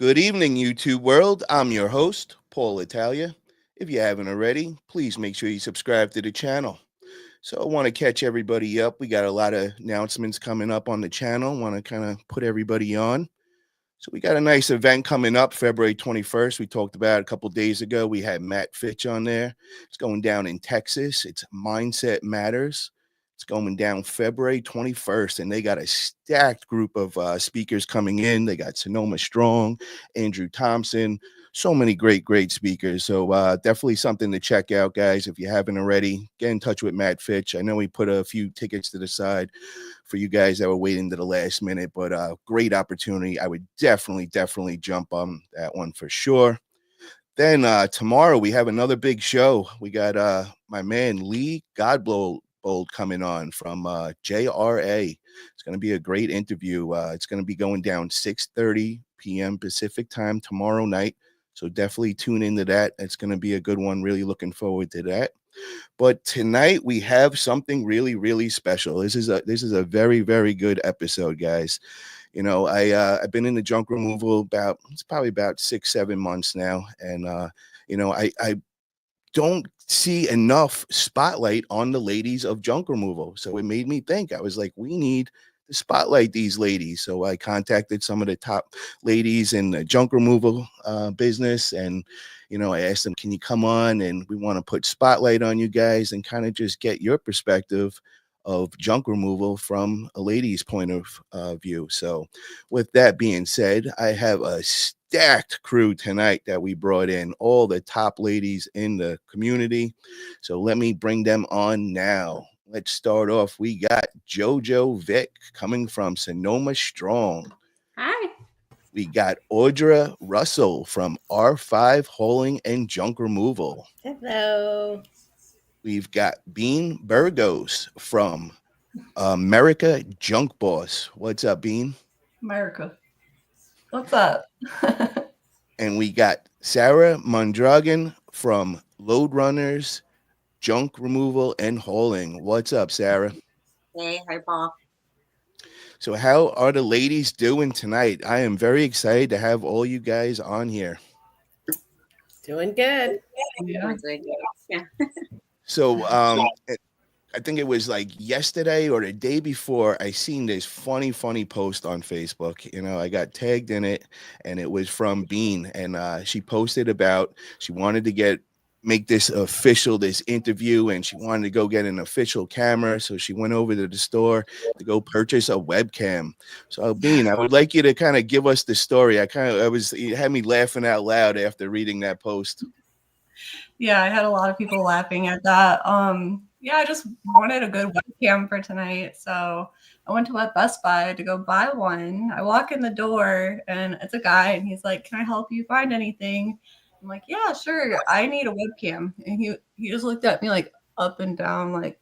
Good evening, YouTube world. I'm your host, Paul Italia. If you haven't already, please make sure you subscribe to the channel. So I want to catch everybody up. We got a lot of announcements coming up on the channel. Want to kind of put everybody on. So we got a nice event coming up February 21st. We talked about it a couple days ago. We had Matt Fitch on there. It's going down in Texas. It's Mindset Matters. It's going down February 21st, and they got a stacked group of speakers coming in. They got Sonoma Strong, Andrew Thompson, so many great speakers. So definitely something to check out, guys. If you haven't already, get in touch with Matt Fitch. I know we put a few tickets to the side for you guys that were waiting to the last minute, but great opportunity. I would definitely jump on that one for sure. Then tomorrow we have another big show. We got my man Lee Godbold coming on from JRA. It's going to be a great interview. It's going to be going down 6:30 p.m. Pacific time tomorrow night. So definitely tune into that. It's going to be a good one. Really looking forward to that. But tonight we have something really special. This is a very good episode, guys. You know, I've been in the junk removal it's probably about 6-7 months now, and you know, I don't see enough spotlight on the ladies of junk removal. So it made me think. I was like, we need to spotlight these ladies. So I contacted some of the top ladies in the junk removal business, and you know, I asked them, can you come on, and we want to put spotlight on you guys and kind of just get your perspective of junk removal from a lady's point of view. So with that being said, I have a stacked crew tonight that we brought in, all the top ladies in the community. So let me bring them on now. Let's start off. We got Jojo Vic coming from Sonoma Strong. Hi. We got Audra Russell from R5 Hauling and Junk Removal. Hello. We've got Bean Burgos from Merica Junk Boss. What's up, Bean? Merica. What's up? And we got Sarah Mondragon from Loadrunners Junk Removal and Hauling. What's up, Sarah? Hey, hi, Paul. So how are the ladies doing tonight? I am very excited to have all you guys on here. Doing good. Yeah. Yeah. So I think it was like yesterday or the day before, I seen this funny post on Facebook. You know, I got tagged in it, and it was from Bean, and she posted about she wanted to make this official, this interview, and she wanted to go get an official camera. So she went over to the store to go purchase a webcam. So Bean, I would like you to kind of give us the story. It had me laughing out loud after reading that post. Yeah, I had a lot of people laughing at that. Yeah, I just wanted a good webcam for tonight. So I went to Best Buy to go buy one. I walk in the door and it's a guy, and he's like, "Can I help you find anything?" I'm like, "Yeah, sure. I need a webcam." And he just looked at me like up and down, like,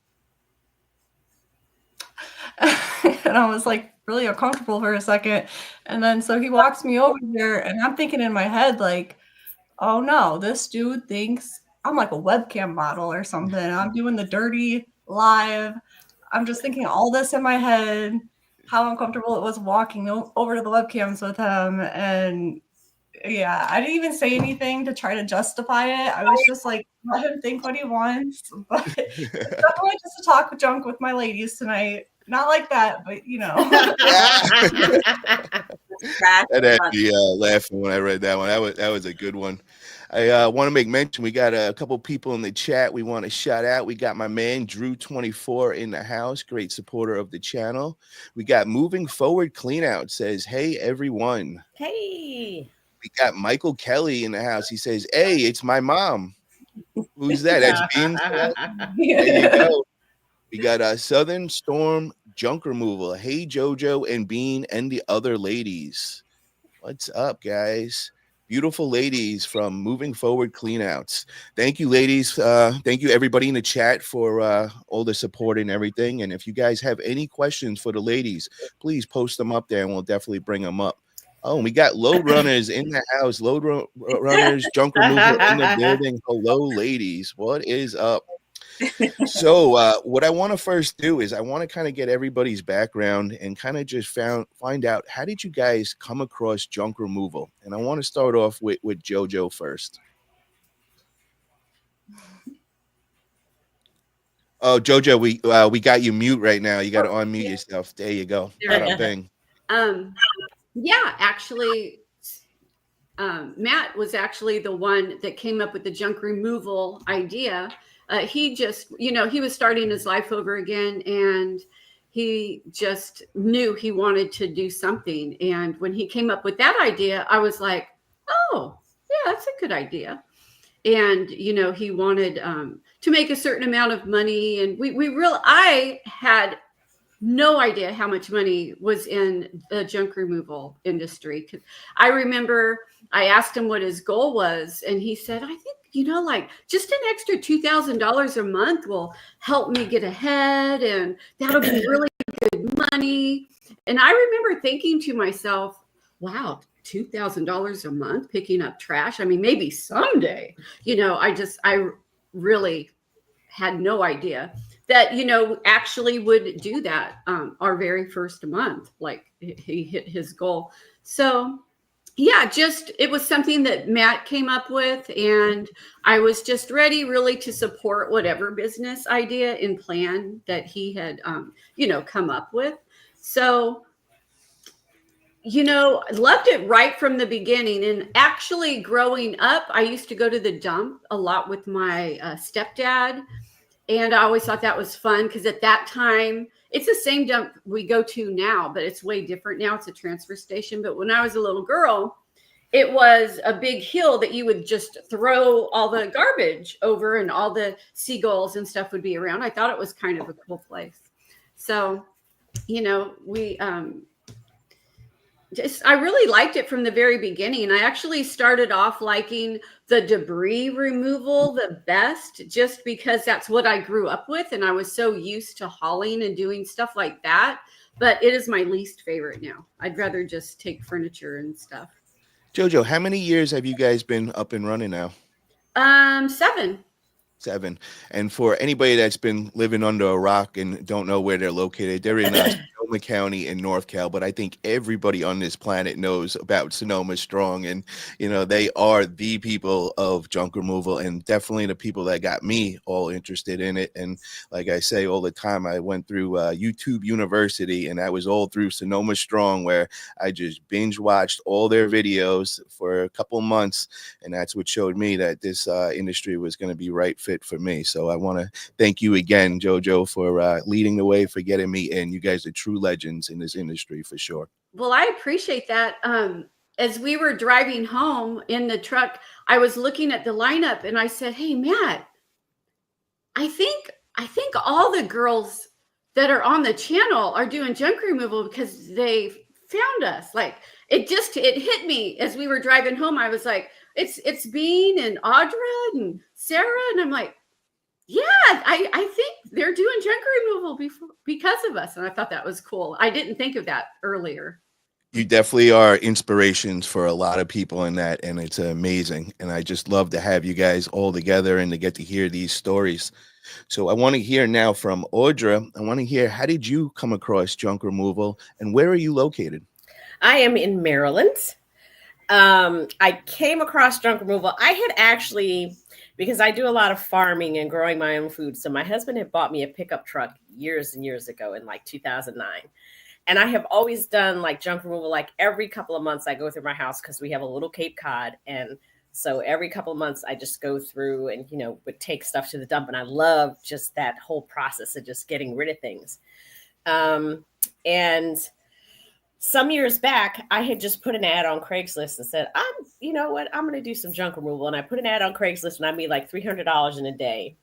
and I was like really uncomfortable for a second. And then so he walks me over there, and I'm thinking in my head, like, oh no, this dude thinks I'm like a webcam model or something. I'm doing the dirty live. I'm just thinking all this in my head, how uncomfortable it was walking over to the webcams with him. And yeah, I didn't even say anything to try to justify it. I was just like, let him think what he wants. But it's definitely just to talk junk with my ladies tonight. Not like that, but you know. That had me laughing when I read that one. That was a good one. I want to make mention, we got a couple people in the chat we want to shout out. We got my man Drew24 in the house, great supporter of the channel. We got Moving Forward Cleanout says, hey everyone. Hey. We got Michael Kelly in the house. He says, hey, it's my mom. Who's that? That's Bean. There you go. We got Southern Storm Junk Removal. Hey, Jojo and Bean and the other ladies. What's up, guys? Beautiful ladies from Moving Forward Cleanouts. Thank you, ladies. Thank you, everybody in the chat, for all the support and everything. And if you guys have any questions for the ladies, please post them up there, and we'll definitely bring them up. Oh, and we got Loadrunners in the house. Loadrunners Junk Removal in the building. Hello, ladies. What is up? So what I want to first do is I want to kind of get everybody's background and kind of just find out, how did you guys come across junk removal? And I want to start off with Jojo first. Oh, Jojo, we got you mute right now. You got to unmute yourself. There you go. Bada bing. Yeah, actually, Matt was actually the one that came up with the junk removal idea. He just, he was starting his life over again, and he just knew he wanted to do something. And when he came up with that idea, I was like, oh, yeah, that's a good idea. And, he wanted to make a certain amount of money. And I had no idea how much money was in the junk removal industry. I remember I asked him what his goal was, and he said, I think, like just an extra $2,000 a month will help me get ahead, and that'll be really good money. And I remember thinking to myself, wow, $2,000 a month picking up trash. I mean, maybe someday, I really had no idea that, actually would do that our very first month. Like, he hit his goal. So yeah, it was something that Matt came up with, and I was just ready really to support whatever business idea and plan that he had, come up with. So, loved it right from the beginning. And actually growing up, I used to go to the dump a lot with my stepdad. And I always thought that was fun because at that time, it's the same dump we go to now, but it's way different now. It's a transfer station. But when I was a little girl, it was a big hill that you would just throw all the garbage over, and all the seagulls and stuff would be around. I thought it was kind of a cool place. So, we I really liked it from the very beginning. I actually started off liking the debris removal the best, just because that's what I grew up with. And I was so used to hauling and doing stuff like that. But it is my least favorite now. I'd rather just take furniture and stuff. Jojo, how many years have you guys been up and running now? 7. 7. And for anybody that's been living under a rock and don't know where they're located, they're in Sonoma County in North Cal. But I think everybody on this planet knows about Sonoma Strong, and they are the people of junk removal, and definitely the people that got me all interested in it. And like I say all the time, I went through YouTube University, and that was all through Sonoma Strong, where I just binge watched all their videos for a couple months, and that's what showed me that this industry was going to be right fit for me. So I want to thank you again, Jojo, for leading the way, for getting me in. You guys are true legends in this industry for sure. Well, I appreciate that. As we were driving home in the truck, I was looking at the lineup, and I said, hey, Matt, I think all the girls that are on the channel are doing junk removal because they found us. Like, it hit me as we were driving home. I was like, it's Bean and Audra and Sarah. And I'm like, yeah, I think they're doing junk removal because of us. And I thought that was cool. I didn't think of that earlier. You definitely are inspirations for a lot of people in that, and it's amazing. And I just love to have you guys all together and to get to hear these stories. So I want to hear now from Audra. I want to hear, how did you come across junk removal, and where are you located? I am in Maryland. I came across junk removal. I had actually, because I do a lot of farming and growing my own food. So my husband had bought me a pickup truck years and years ago in like 2009. And I have always done like junk removal. Like every couple of months I go through my house because we have a little Cape Cod. And so every couple of months I just go through and, would take stuff to the dump. And I love just that whole process of just getting rid of things. And some years back, I had just put an ad on Craigslist and said, I'm going to do some junk removal. And I put an ad on Craigslist, and I made like $300 in a day.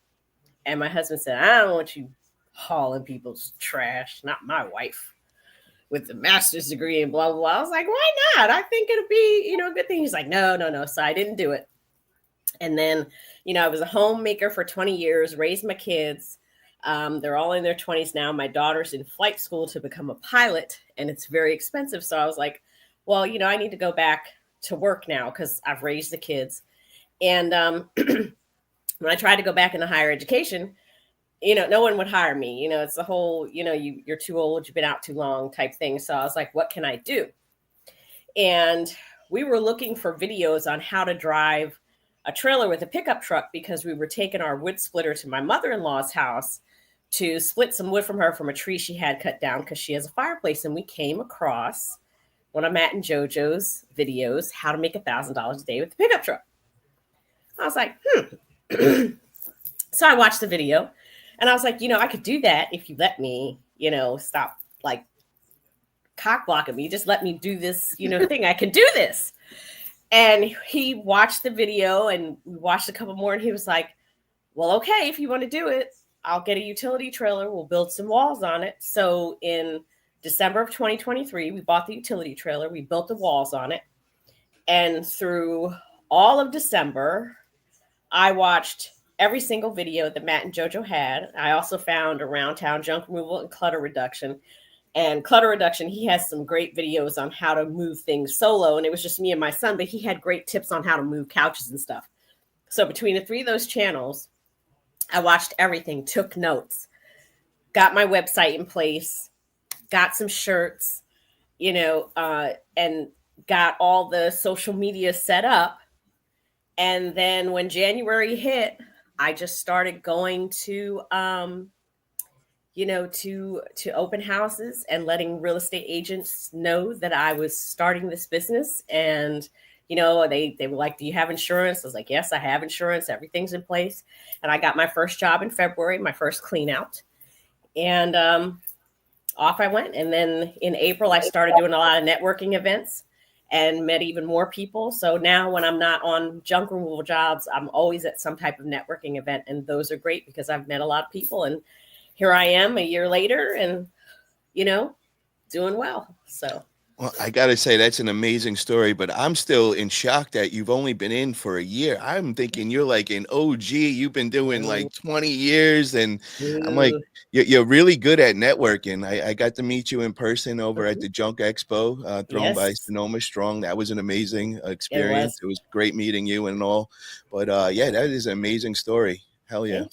And my husband said, I don't want you hauling people's trash, not my wife with the master's degree and blah, blah, blah. I was like, why not? I think it'll be, a good thing. He's like, no. So I didn't do it. And then, I was a homemaker for 20 years, raised my kids. They're all in their 20s now. My daughter's in flight school to become a pilot, and it's very expensive. So I was like, well, I need to go back to work now because I've raised the kids. And when I tried to go back into higher education, no one would hire me. It's the whole, you're too old, you've been out too long type thing. So I was like, what can I do? And we were looking for videos on how to drive a trailer with a pickup truck because we were taking our wood splitter to my mother-in-law's house to split some wood from her from a tree she had cut down because she has a fireplace. And we came across one of Matt and Jojo's videos, how to make $1,000 a day with the pickup truck. I was like, So I watched the video and I was like, I could do that if you let me, stop like cock blocking me. Just let me do this, thing. I can do this. And he watched the video and we watched a couple more and he was like, well, okay, if you want to do it, I'll get a utility trailer. We'll build some walls on it. So in December of 2023, we bought the utility trailer. We built the walls on it. And through all of December, I watched every single video that Matt and Jojo had. I also found around town junk removal and clutter reduction. And clutter reduction, he has some great videos on how to move things solo. And it was just me and my son, but he had great tips on how to move couches and stuff. So between the three of those channels, I watched everything, took notes, got my website in place, got some shirts, and got all the social media set up. And then when January hit, I just started going to, to open houses and letting real estate agents know that I was starting this business. And, they were like, do you have insurance? I was like, yes, I have insurance. Everything's in place. And I got my first job in February, my first clean out. And off I went. And then in April, I started doing a lot of networking events and met even more people. So now when I'm not on junk removal jobs, I'm always at some type of networking event. And those are great because I've met a lot of people. And here I am a year later and, doing well. So. Well, I got to say, that's an amazing story, but I'm still in shock that you've only been in for a year. I'm thinking you're like an OG. You've been doing like 20 years. And I'm like, you're really good at networking. I got to meet you in person over at the Junk Expo thrown by Sonoma Strong. That was an amazing experience. It was great meeting you and all. But yeah, that is an amazing story. Hell yeah.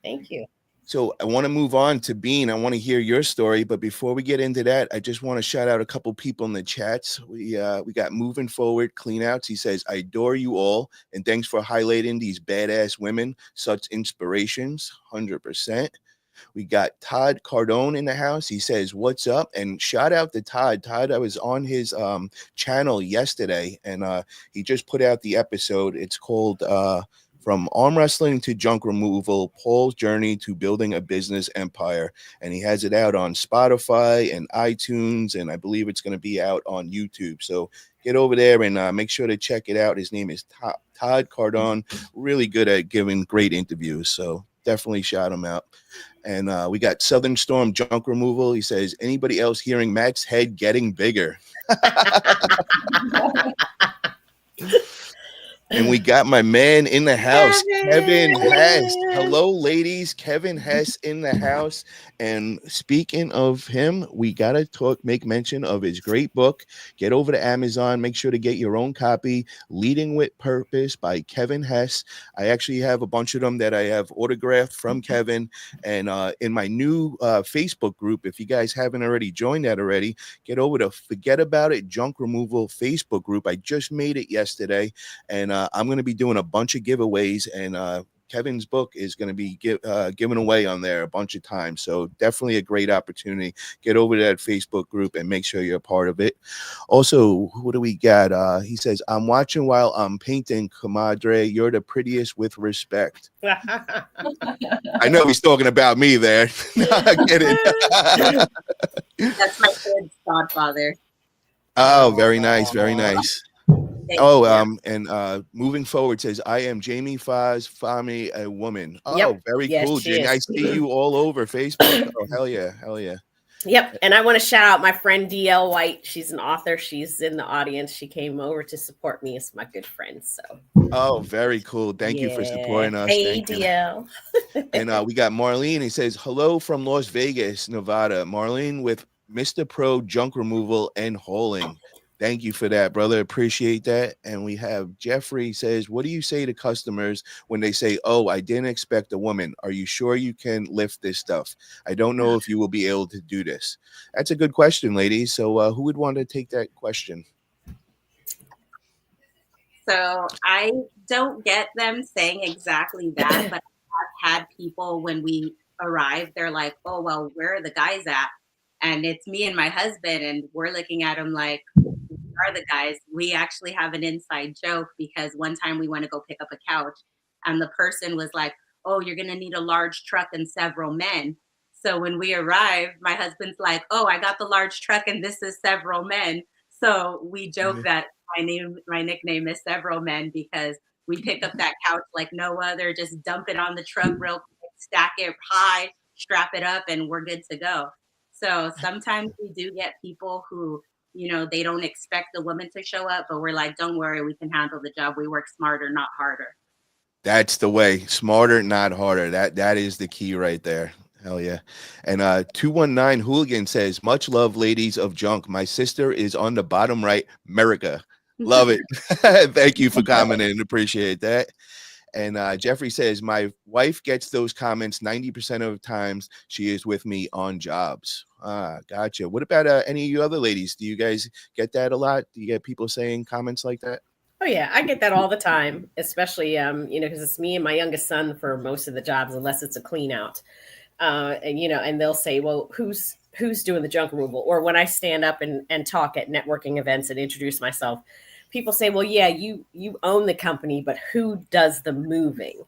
Thank you. So I want to move on to Bean. I want to hear your story, but before we get into that, I just want to shout out a couple people in the chats. We got Moving Forward Cleanouts. He says, I adore you all, and thanks for highlighting these badass women, such inspirations, 100%. We got Todd Cardone in the house. He says, what's up? And shout out to Todd. Todd, I was on his channel yesterday, and he just put out the episode. It's called From Arm Wrestling to Junk Removal, Paul's Journey to Building a Business Empire. And he has it out on Spotify and iTunes, and I believe it's going to be out on YouTube. So get over there and make sure to check it out. His name is Todd Cardone, really good at giving great interviews. So definitely shout him out. And we got Southern Storm Junk Removal. He says, anybody else hearing Matt's head getting bigger? And we got my man in the house, Kevin Hess. Hello, ladies. Kevin Hess in the house. And speaking of him, we got to make mention of his great book. Get over to Amazon. Make sure to get your own copy, Leading with Purpose by Kevin Hess. I actually have a bunch of them that I have autographed from Kevin. And in my new Facebook group, if you guys haven't already joined that already, get over to Fuhgeddaboutit Junk Removal Facebook group. I just made it yesterday. And I'm going to be doing a bunch of giveaways, and Kevin's book is going to be given away on there a bunch of times. So definitely a great opportunity. Get over to that Facebook group and make sure you're a part of it. Also, what do we got? He says, I'm watching while I'm painting, comadre. You're the prettiest with respect. I know he's talking about me there. No, I'm kidding. That's my kid's godfather. Oh, very nice. Very nice. And Moving Forward says, I am Jamie Foz, Fami, a woman. Oh, very cool, Jamie. I see you all over Facebook. Oh, hell yeah. Hell yeah. Yep. And I want to shout out my friend DL White. She's an author. She's in the audience. She came over to support me as my good friend. So. Oh, very cool. Thank you for supporting us. Hey, DL. And we got Marlene. He says, hello from Las Vegas, Nevada. Marlene with Mr. Pro Junk Removal and Holing. Thank you for that, brother. Appreciate that. And we have Jeffrey says, what do you say to customers when they say, oh, I didn't expect a woman. Are you sure you can lift this stuff? I don't know if you will be able to do this. That's a good question, ladies. So who would want to take that question? So I don't get them saying exactly that, but I've had people when we arrive, they're like, oh, well, where are the guys at? And it's me and my husband, and we're looking at them like, where are the guys? We actually have an inside joke because one time we went to go pick up a couch and the person was like, oh, you're going to need a large truck and several men. So when we arrive, my husband's like, oh, I got the large truck and this is several men. So we joke that my nickname is Several Men because we pick up that couch like no other, just dump it on the truck real quick, stack it high, strap it up, and we're good to go. So sometimes we do get people who, they don't expect the woman to show up, but we're like, don't worry, we can handle the job. We work smarter, not harder. That's the way. Smarter, not harder. That is the key right there. Hell yeah. And 219 Hooligan says, much love, ladies of junk. My sister is on the bottom right, Merica. Love it. Thank you for commenting. Appreciate that. And Jeffrey says, my wife gets those comments 90% of the times she is with me on jobs. Gotcha. What about any of you other ladies? Do you guys get that a lot? Do you get people saying comments like that? Oh yeah, I get that all the time, especially because it's me and my youngest son for most of the jobs, unless it's a clean out. And they'll say, well, who's doing the junk removal? Or when I stand up and talk at networking events and introduce myself, people say, well, yeah, you own the company, but who does the moving?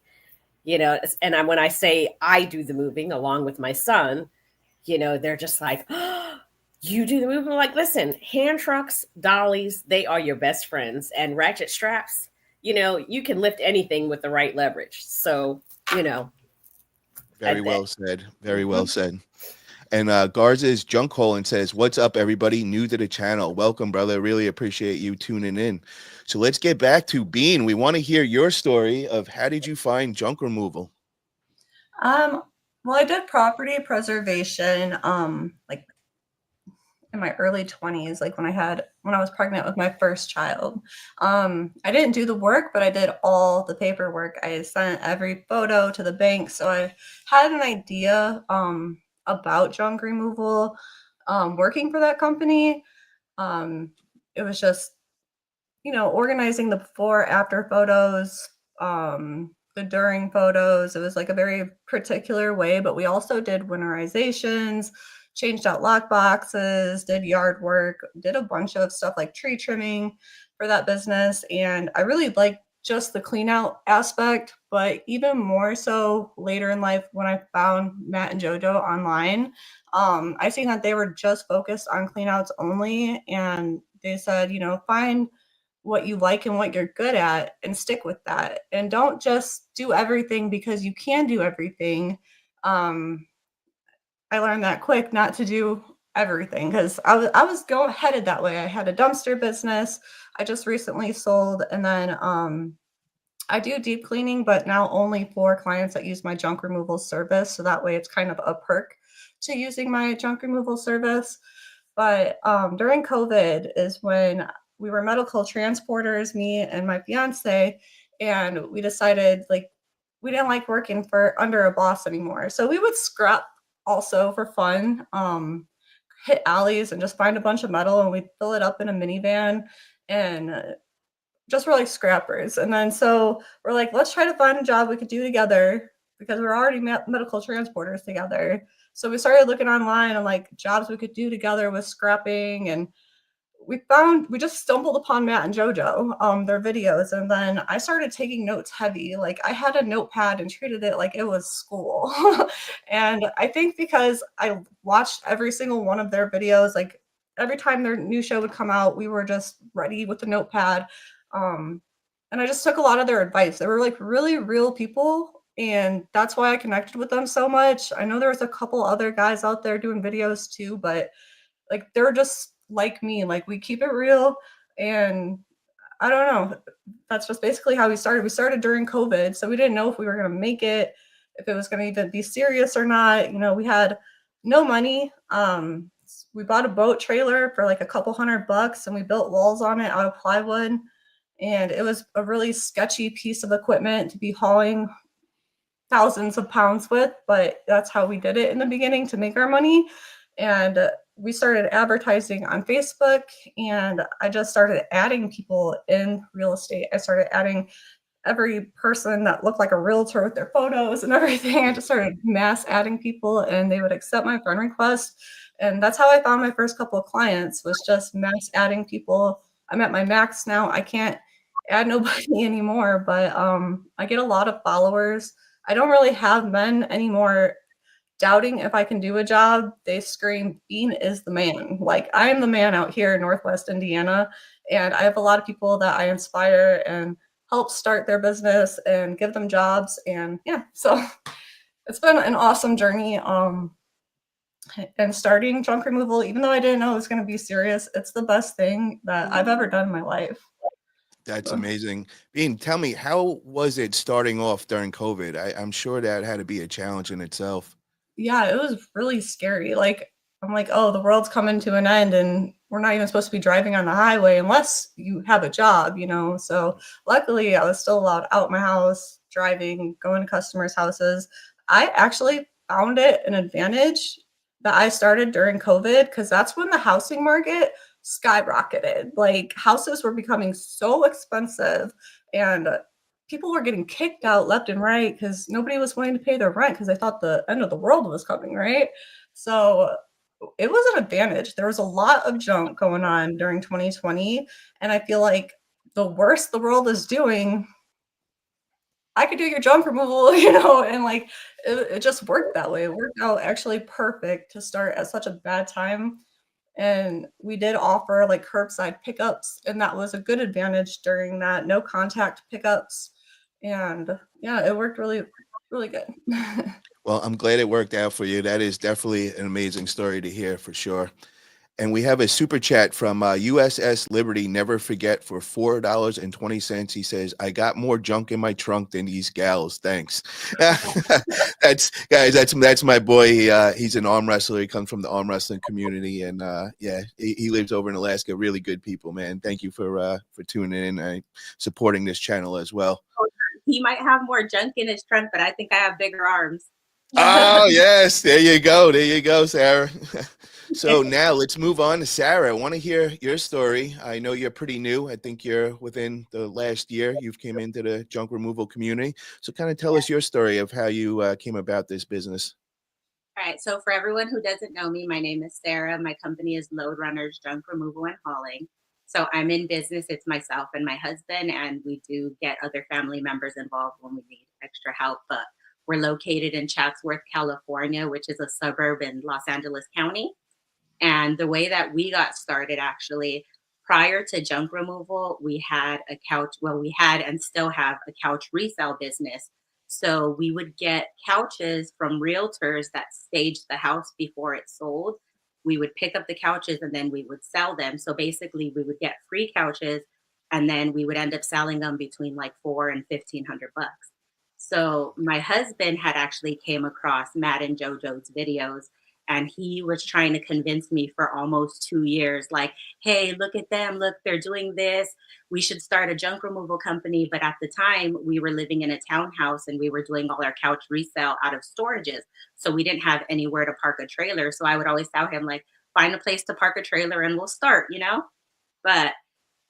And when I say I do the moving along with my son, they're just like, oh, you do the moving? I'm like, listen, hand trucks, dollies, they are your best friends. And ratchet straps, you can lift anything with the right leverage. So, Very well said. Very well said. And Garza's junk hole and says, what's up, everybody new to the channel? Welcome, brother. Really appreciate you tuning in. So let's get back to Bean. We want to hear your story of how did you find junk removal? Well, I did property preservation, like in my early 20s, like when I was pregnant with my first child. I didn't do the work, but I did all the paperwork. I sent every photo to the bank. So I had an idea, about junk removal, working for that company. It was just, organizing the before, after photos, the during photos. It was like a very particular way, but we also did winterizations, changed out lock boxes, did yard work, did a bunch of stuff like tree trimming for that business. And I really liked just the clean out aspect, but even more so later in life when I found Matt and Jojo online, I seen that they were just focused on clean outs only. And they said, find what you like and what you're good at and stick with that. And don't just do everything because you can do everything. I learned that quick not to do everything because I was headed that way. I had a dumpster business I just recently sold, and then I do deep cleaning, but now only for clients that use my junk removal service. So that way it's kind of a perk to using my junk removal service. But during COVID is when we were medical transporters, me and my fiance, and we decided we didn't like working under a boss anymore. So we would scrap also for fun, hit alleys and just find a bunch of metal and we'd fill it up in a minivan and just were like scrappers. And then so we're like, let's try to find a job we could do together because we're already medical transporters together. So we started looking online on like jobs we could do together with scrapping, and we just stumbled upon Matt and Jojo, their videos. And then I started taking notes heavy. Like I had a notepad and treated it like it was school. And I think because I watched every single one of their videos, like every time their new show would come out, we were just ready with the notepad. And I just took a lot of their advice. They were like really real people. And that's why I connected with them so much. I know there was a couple other guys out there doing videos too, but like they're just like me, like we keep it real. And I don't know, that's just basically how we started during COVID, so we didn't know if we were going to make it, if it was going to even be serious or not. We had no money, we bought a boat trailer for like a couple $100 and we built walls on it out of plywood. And it was a really sketchy piece of equipment to be hauling thousands of pounds with, but that's how we did it in the beginning to make our money. And we started advertising on Facebook, and I just started adding people in real estate. I started adding every person that looked like a realtor with their photos and everything. I just started mass adding people, and they would accept my friend request. And that's how I found my first couple of clients, was just mass adding people. I'm at my max now. I can't add nobody anymore, but I get a lot of followers. I don't really have men anymore doubting if I can do a job. They scream, Bean is the man. Like, I am the man out here in Northwest Indiana. And I have a lot of people that I inspire and help start their business and give them jobs. And yeah, so it's been an awesome journey. And starting junk removal, even though I didn't know it was going to be serious, it's the best thing that I've ever done in my life. That's amazing. Bean, tell me, how was it starting off during COVID? I'm sure that had to be a challenge in itself. Yeah, it was really scary. Like, I'm like, oh, the world's coming to an end and we're not even supposed to be driving on the highway unless you have a job, you know? So luckily I was still allowed out my house, driving, going to customers' houses. I actually found it an advantage that I started during COVID, because that's when the housing market skyrocketed. Like, houses were becoming so expensive, and people were getting kicked out left and right because nobody was willing to pay their rent because they thought the end of the world was coming, right? So it was an advantage. There was a lot of junk going on during 2020. And I feel like the worse the world is doing, I could do your junk removal, you know, and like it just worked that way. It worked out actually perfect to start at such a bad time. And we did offer like curbside pickups, and that was a good advantage during that, no contact pickups. And yeah, it worked really, really good. Well, I'm glad it worked out for you. That is definitely an amazing story to hear for sure. And we have a super chat from USS Liberty, never forget, for $4.20. He says, I got more junk in my trunk than these gals. Thanks. That's my boy. He's an arm wrestler. He comes from the arm wrestling community. And he lives over in Alaska. Really good people, man. Thank you for tuning in and supporting this channel as well. He might have more junk in his trunk, but I think I have bigger arms. Oh, yes. There you go. There you go, Sarah. So now let's move on to Sarah. I want to hear your story. I know you're pretty new. I think you're within the last year you've came into the junk removal community. So kind of tell us your story of how you came about this business. All right. So for everyone who doesn't know me, my name is Sarah. My company is Loadrunners, Junk Removal and Hauling. So I'm in business. It's myself and my husband, and we do get other family members involved when we need extra help. But we're located in Chatsworth, California, which is a suburb in Los Angeles County. And the way that we got started, actually, prior to junk removal, we had a couch. Well, we had and still have a couch resale business. So we would get couches from realtors that staged the house before it sold. We would pick up the couches and then we would sell them. So basically, we would get free couches, and then we would end up selling them between like $400 and $1,500. So my husband had actually came across Matt and Jojo's videos, and he was trying to convince me for almost 2 years, like, hey, look at them. Look, they're doing this. We should start a junk removal company. But at the time, we were living in a townhouse and we were doing all our couch resale out of storages. So we didn't have anywhere to park a trailer. So I would always tell him, like, find a place to park a trailer and we'll start, you know? But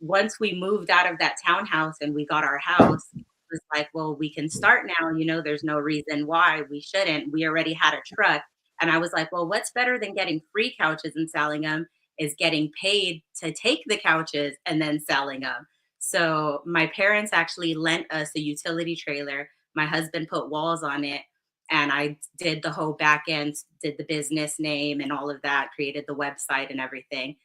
once we moved out of that townhouse and we got our house, it was like, well, we can start now. You know, there's no reason why we shouldn't. We already had a truck. And I was like, well, what's better than getting free couches and selling them is getting paid to take the couches and then selling them. So my parents actually lent us a utility trailer. My husband put walls on it, and I did the whole back end, did the business name and all of that, created the website and everything.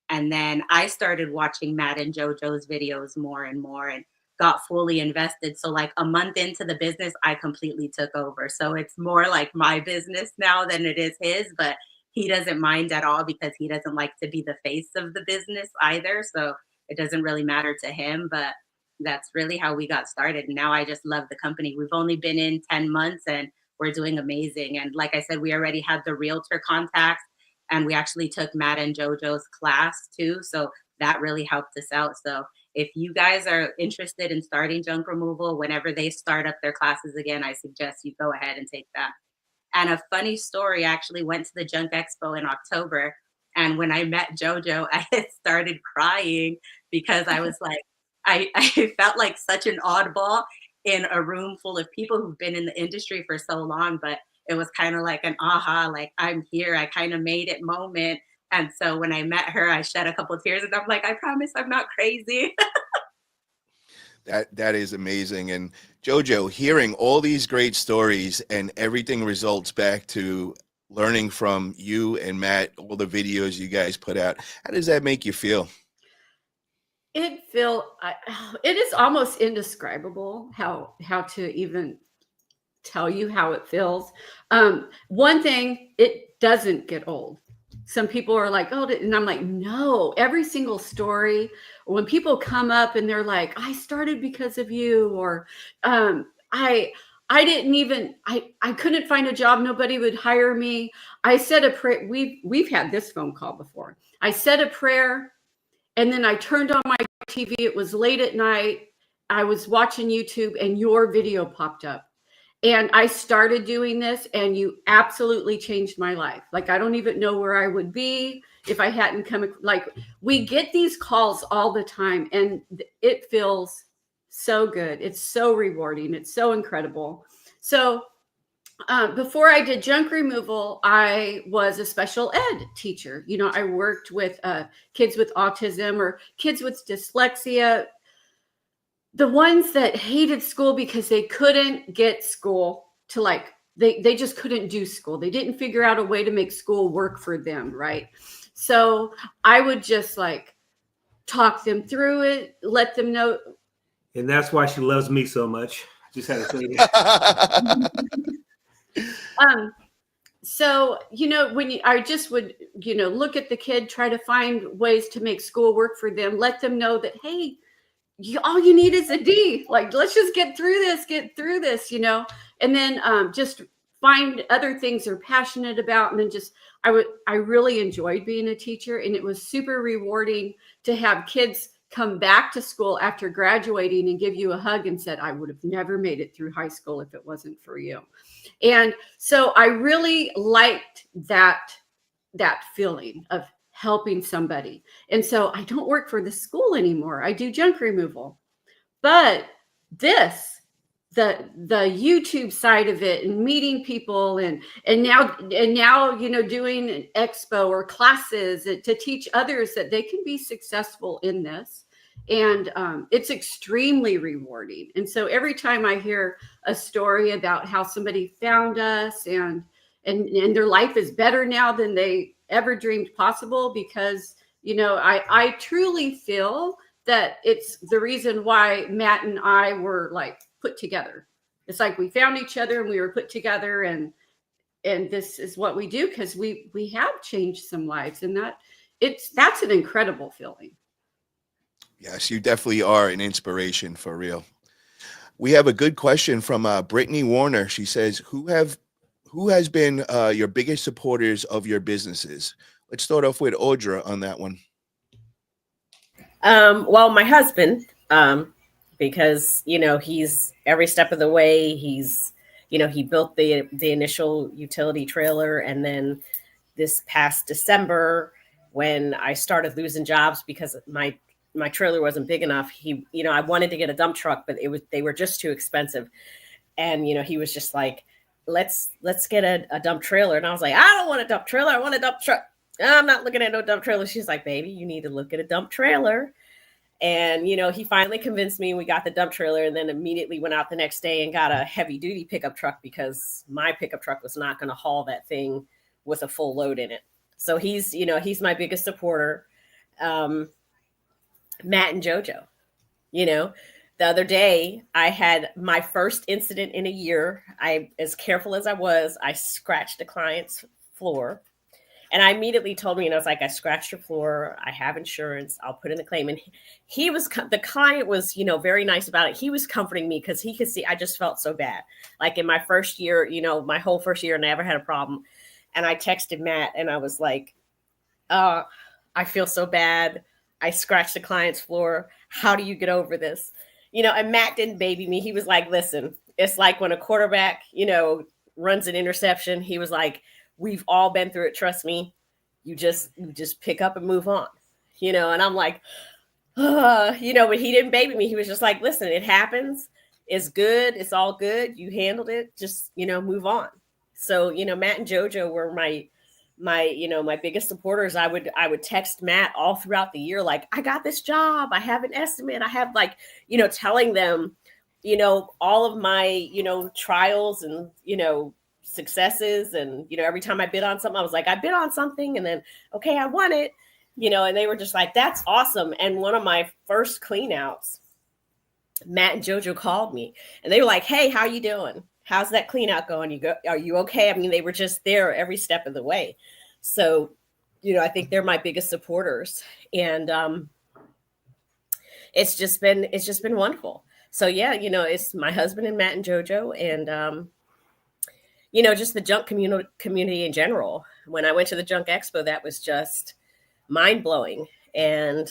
And then I started watching Matt and Jojo's videos more and more, and got fully invested. So like a month into the business, I completely took over. So it's more like my business now than it is his, but he doesn't mind at all because he doesn't like to be the face of the business either. So it doesn't really matter to him, but that's really how we got started. And now I just love the company. We've only been in 10 months and we're doing amazing. And like I said, we already had the realtor contacts. And we actually took Matt and Jojo's class too. So that really helped us out. So if you guys are interested in starting junk removal, whenever they start up their classes again, I suggest you go ahead and take that. And a funny story, I actually went to the Junk Expo in October. And when I met Jojo, I had started crying because I was like, I felt like such an oddball in a room full of people who've been in the industry for so long. But it was kind of like an aha, like I'm here, I kind of made it moment. And so when I met her, I shed a couple of tears and I'm like, I promise I'm not crazy. That is amazing. And Jojo, hearing all these great stories and everything results back to learning from you and Matt, all the videos you guys put out. How does that make you feel? It is almost indescribable how to even tell you how it feels. One thing, it doesn't get old. Some people are like, oh, and I'm like, no, every single story, when people come up and they're like, I started because of you, or I didn't even, I couldn't find a job. Nobody would hire me. I said a prayer. We've had this phone call before. I said a prayer and then I turned on my TV. It was late at night. I was watching YouTube and your video popped up. And I started doing this and you absolutely changed my life. Like, I don't even know where I would be if I hadn't come. Like, we get these calls all the time and it feels so good. It's so rewarding. It's so incredible. So before I did junk removal, I was a special ed teacher. You know, I worked with kids with autism or kids with dyslexia, the ones that hated school because they couldn't get school to, like, they just couldn't do school. They didn't figure out a way to make school work for them, right? So I would just like talk them through it, let them know. And that's why she loves me so much. Just had to say that. So, you know, I just would, you know, look at the kid, try to find ways to make school work for them, let them know that, hey, all you need is a D. Like, let's just get through this, you know, and then just find other things they're passionate about. And then I really enjoyed being a teacher, and it was super rewarding to have kids come back to school after graduating and give you a hug and said, I would have never made it through high school if it wasn't for you. And so I really liked that feeling of helping somebody. And so I don't work for the school anymore. I do junk removal. But the YouTube side of it and meeting people and now, you know, doing an expo or classes to teach others that they can be successful in this. And it's extremely rewarding. And so every time I hear a story about how somebody found us and their life is better now than they ever dreamed possible, because, you know, I truly feel that it's the reason why Matt and I were like put together. It's like we found each other and we were put together, and this is what we do because we have changed some lives, and that's an incredible feeling. Yes, you definitely are an inspiration for real. We have a good question from Brittany Warner. She says, who has been your biggest supporters of your businesses? Let's start off with Audra on that one. Well, my husband, because, you know, he's every step of the way. He's, you know, he built the initial utility trailer. And then this past December, when I started losing jobs because my trailer wasn't big enough, you know, I wanted to get a dump truck, but they were just too expensive. And, you know, he was just like, let's get a dump trailer. And I was like, I don't want a dump trailer. I want a dump truck. I'm not looking at no dump trailer. She's like, baby, you need to look at a dump trailer. And, you know, he finally convinced me. We got the dump trailer and then immediately went out the next day and got a heavy duty pickup truck because my pickup truck was not going to haul that thing with a full load in it. So he's my biggest supporter. Matt and Jojo, you know, the other day I had my first incident in a year. As careful as I was, I scratched a client's floor. And I immediately told me, you know, it's like, I scratched your floor. I have insurance. I'll put in a claim. And the client was, you know, very nice about it. He was comforting me because he could see I just felt so bad. Like in my first year, you know, my whole first year, I never had a problem. And I texted Matt and I was like, I feel so bad. I scratched the client's floor. How do you get over this? And Matt didn't baby me. He was like, listen, it's like when a quarterback, runs an interception. He was like, we've all been through it. Trust me. You just pick up and move on, and I'm like, but he didn't baby me. He was just like, listen, it happens. It's good. It's all good. You handled it. Just, move on. So, Matt and Jojo were my biggest supporters. I would text Matt all throughout the year, like, I got this job. I have an estimate. I have telling them, all of my, trials and, successes. And, every time I bid on something, I was like, I bid on something and then, okay, I won it, and they were just like, that's awesome. And one of my first clean outs, Matt and Jojo called me and they were like, hey, how you doing? How's that clean out going? Are you okay? I mean, they were just there every step of the way. So, I think they're my biggest supporters, and it's just been wonderful. So yeah, it's my husband and Matt and Jojo, and just the junk community in general. When I went to the Junk Expo, that was just mind blowing, and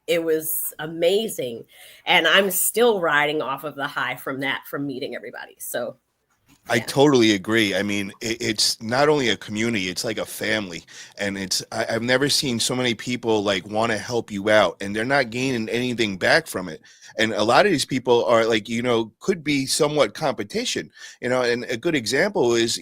it was amazing. And I'm still riding off of the high from meeting everybody. So. I totally agree. I mean, it's not only a community, it's like a family. And I've never seen so many people like want to help you out and they're not gaining anything back from it. And a lot of these people are like, could be somewhat competition, and a good example is,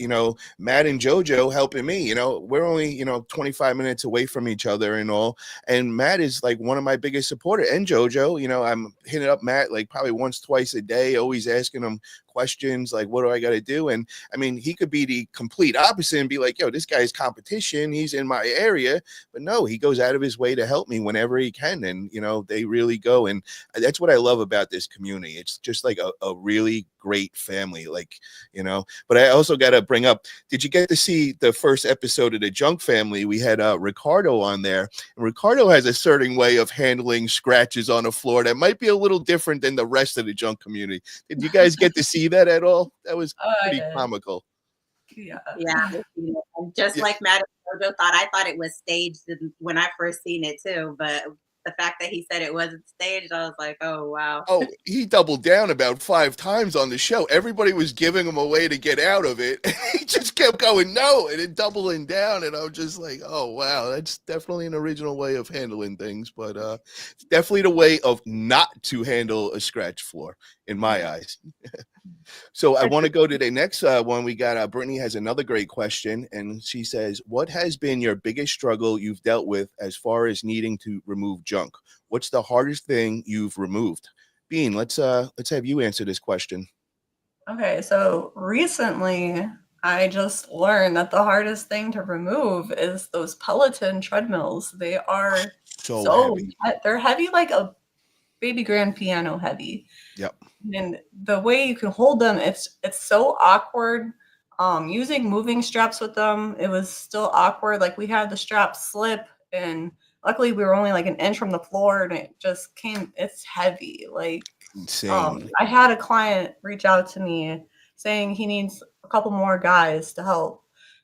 Matt and Jojo helping me, we're only, 25 minutes away from each other and all. And Matt is like one of my biggest supporters, and Jojo, I'm hitting up Matt like probably once, twice a day, always asking him questions like, what do I got to do? And I mean, he could be the complete opposite and be like, yo, this guy's competition. He's in my area. But no, he goes out of his way to help me whenever he can. And, they really go. And that's what I love about this community. It's just like a really great family, but I also got to bring up, did you get to see the first episode of the Junk Family? We had Ricardo on there, and Ricardo has a certain way of handling scratches on the floor that might be a little different than the rest of the junk community. Did you guys get to see that at all? That was pretty comical. Yeah. Just like Matt and Jojo I thought it was staged when I first seen it too, but the fact that he said it wasn't staged, I was like, oh, wow. Oh, he doubled down about 5 times on the show. Everybody was giving him a way to get out of it. He just kept going, no, and then doubling down. And I was just like, oh, wow, that's definitely an original way of handling things. But definitely the way of not to handle a scratch floor, in my eyes. So I want to go to the next one. We got Brittany has another great question, and she says, what has been your biggest struggle you've dealt with as far as needing to remove junk? What's the hardest thing you've removed? Bean, let's have you answer this question. Okay, so recently I just learned that the hardest thing to remove is those Peloton treadmills. They are so heavy. They're heavy like a baby grand piano heavy. Yep. And the way you can hold them, it's so awkward. Using moving straps with them, it was still awkward. Like we had the strap slip, and luckily we were only like an inch from the floor, and it just came. It's heavy. Like insane. I had a client reach out to me saying he needs a couple more guys to help,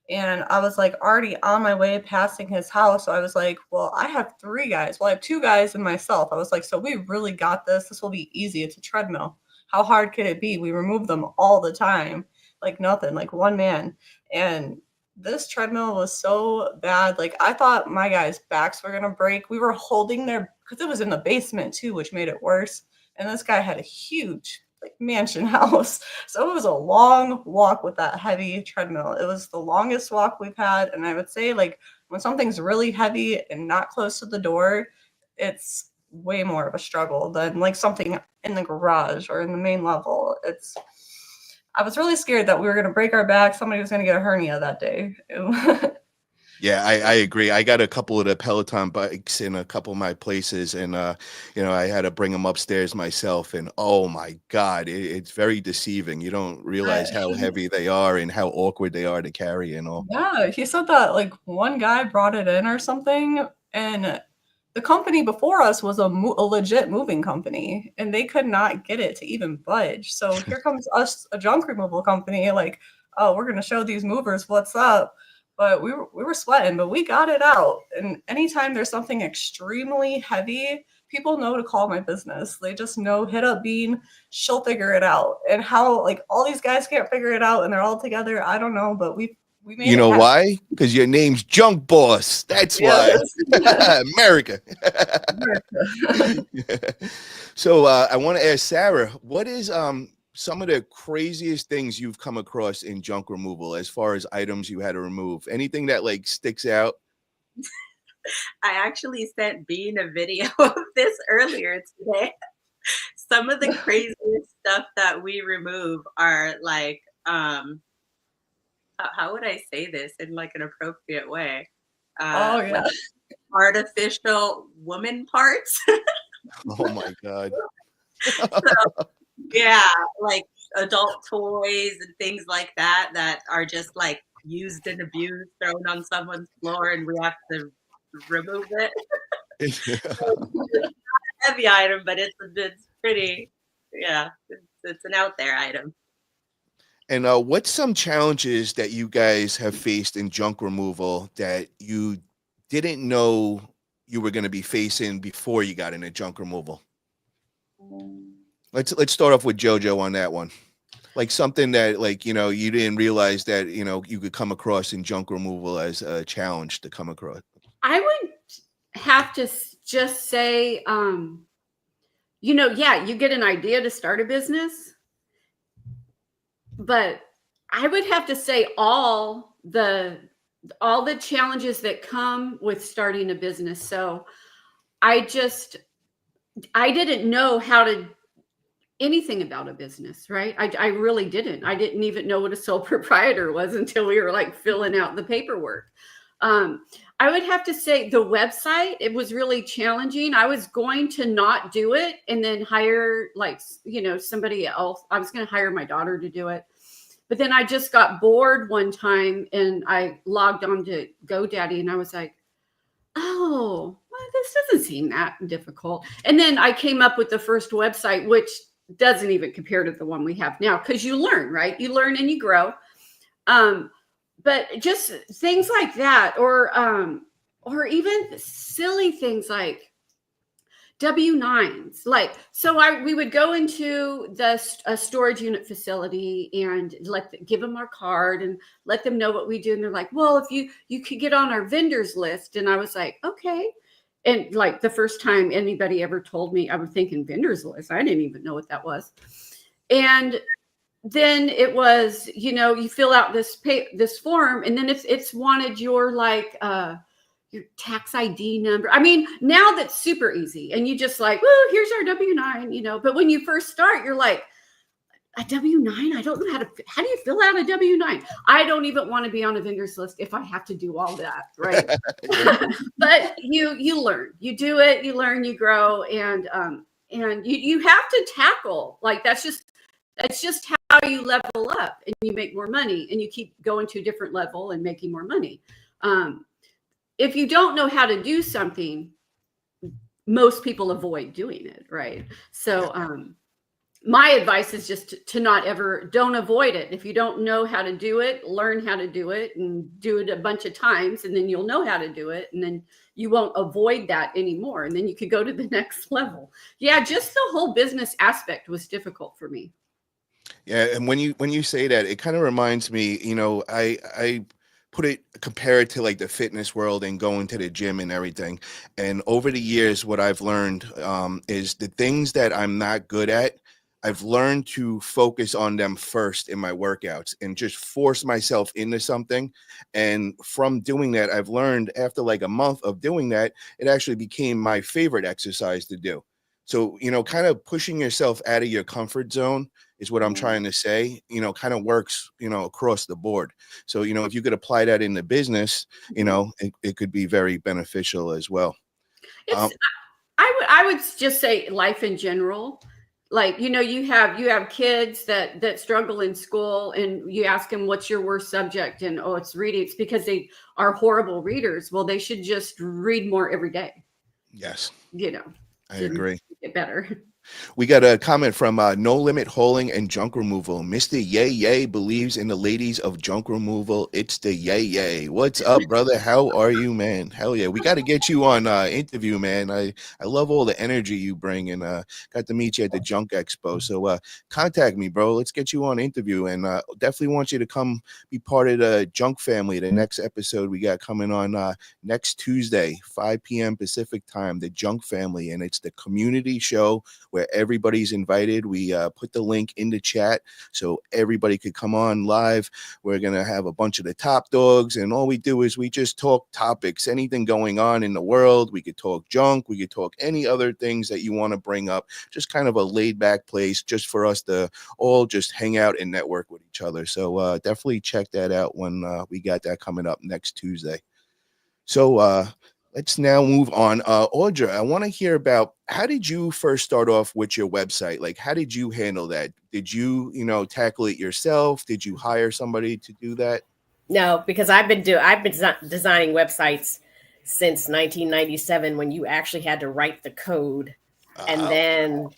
and I was like already on my way passing his house. So I was like, well, I have 3 guys. Well, I have 2 guys and myself. I was like, so we really got this. This will be easy. It's a treadmill. How hard could it be? We remove them all the time, like nothing, like one man. And this treadmill was so bad. Like I thought my guys' backs were going to break. We were holding their, because it was in the basement too, which made it worse. And this guy had a huge mansion house. So it was a long walk with that heavy treadmill. It was the longest walk we've had. And I would say like when something's really heavy and not close to the door, it's way more of a struggle than like something in the garage or in the main level. I was really scared that we were going to break our back. Somebody was going to get a hernia that day. Yeah, I agree. I got a couple of the Peloton bikes in a couple of my places, and I had to bring them upstairs myself. And oh my God, it's very deceiving. You don't realize how heavy they are and how awkward they are to carry and all. Yeah, he said that like one guy brought it in or something, and the company before us was a legit moving company, and they could not get it to even budge. So here comes us, a junk removal company, like, oh, we're going to show these movers what's up. but we were sweating, but we got it out. And anytime there's something extremely heavy, people know to call my business. They just know, hit up Bean, she'll figure it out. And how like all these guys can't figure it out and they're all together, I don't know, but we made You it know happen. why? Because your name's Junk Boss. That's why. Merica. So I want to ask Sarah, what is some of the craziest things you've come across in junk removal as far as items you had to remove? Anything that like sticks out? I actually sent Bean a video of this earlier today. Some of the craziest stuff that we remove are like, how would I say this in like an appropriate way? Oh yeah. Like artificial woman parts. Oh my God. So, yeah, like adult toys and things like that that are just like used and abused, thrown on someone's floor, and we have to remove it. It's not a heavy item, but it's pretty, yeah, it's an out there item. And what's some challenges that you guys have faced in junk removal that you didn't know you were going to be facing before you got into junk removal? Let's start off with Jojo on that one. Like something that like, you know, you didn't realize that, you know, you could come across in junk removal as a challenge to come across. I would have to just say, you know, yeah, you get an idea to start a business, but I would have to say all the challenges that come with starting a business. So I didn't know how to anything about a business, right? I really didn't. I didn't even know what a sole proprietor was until we were like filling out the paperwork. I would have to say the website, it was really challenging. I was going to not do it and then hire like, you know, somebody else. I was going to hire my daughter to do it. But then I just got bored one time and I logged on to GoDaddy and I was like, oh, well, this doesn't seem that difficult. And then I came up with the first website, which doesn't even compare to the one we have now, because you learn, right? You learn and you grow. But just things like that, or even silly things like W-9s. Like, so we would go into a storage unit facility and give them our card and let them know what we do. And they're like, well, if you could get on our vendors list. And I was like, okay. And like the first time anybody ever told me, I was thinking vendors list. I didn't even know what that was. And then it was, you know, you fill out this form, and then it's wanted your like your tax ID number. I mean, now that's super easy, and you just like, well, here's our W-9, you know. But when you first start, you're like, a W-9? I don't know how do you fill out a W-9? I don't even want to be on a vendor's list if I have to do all that, right? But you learn, you do it, you learn, you grow, and you have to tackle, like that's just how you level up and you make more money and you keep going to a different level and making more money. If you don't know how to do something, most people avoid doing it, right? So my advice is just don't avoid it. If you don't know how to do it, learn how to do it and do it a bunch of times, and then you'll know how to do it, and then you won't avoid that anymore, and then you could go to the next level. Yeah, just the whole business aspect was difficult for me. Yeah, and when you say that, it kind of reminds me, you know, I compare it to like the fitness world and going to the gym and everything. And over the years, what I've learned is the things that I'm not good at, I've learned to focus on them first in my workouts and just force myself into something. And from doing that, I've learned after like a month of doing that, it actually became my favorite exercise to do. So, you know, kind of pushing yourself out of your comfort zone is what I'm trying to say, you know, kind of works, you know, across the board. So, you know, if you could apply that in the business, you know, it could be very beneficial as well. I would just say life in general. Like, you know, you have kids that struggle in school, and you ask them, what's your worst subject? And, oh, it's reading. It's because they are horrible readers. Well, they should just read more every day. Yes. You know, I agree. Get better. We got a comment from No Limit Holing and Junk Removal. Mr. Yay Yay believes in the ladies of junk removal. It's the Yay Yay. What's up, brother? How are you, man? Hell yeah. We got to get you on interview, man. I love all the energy you bring, and got to meet you at the Junk Expo. So contact me, bro. Let's get you on interview, and definitely want you to come be part of the Junk family. The next episode we got coming on next Tuesday, 5 p.m. Pacific time, the Junk family, and it's the community show where everybody's invited. We put the link in the chat so everybody could come on live. We're going to have a bunch of the top dogs, and all we do is we just talk topics, anything going on in the world. We could talk junk. We could talk any other things that you want to bring up. Just kind of a laid back place just for us to all just hang out and network with each other. So definitely check that out when we got that coming up next Tuesday. So let's now move on. Audra, I want to hear about, how did you first start off with your website? Like, how did you handle that? Did you, tackle it yourself? Did you hire somebody to do that? No, because I've been designing websites since 1997, when you actually had to write the code and then,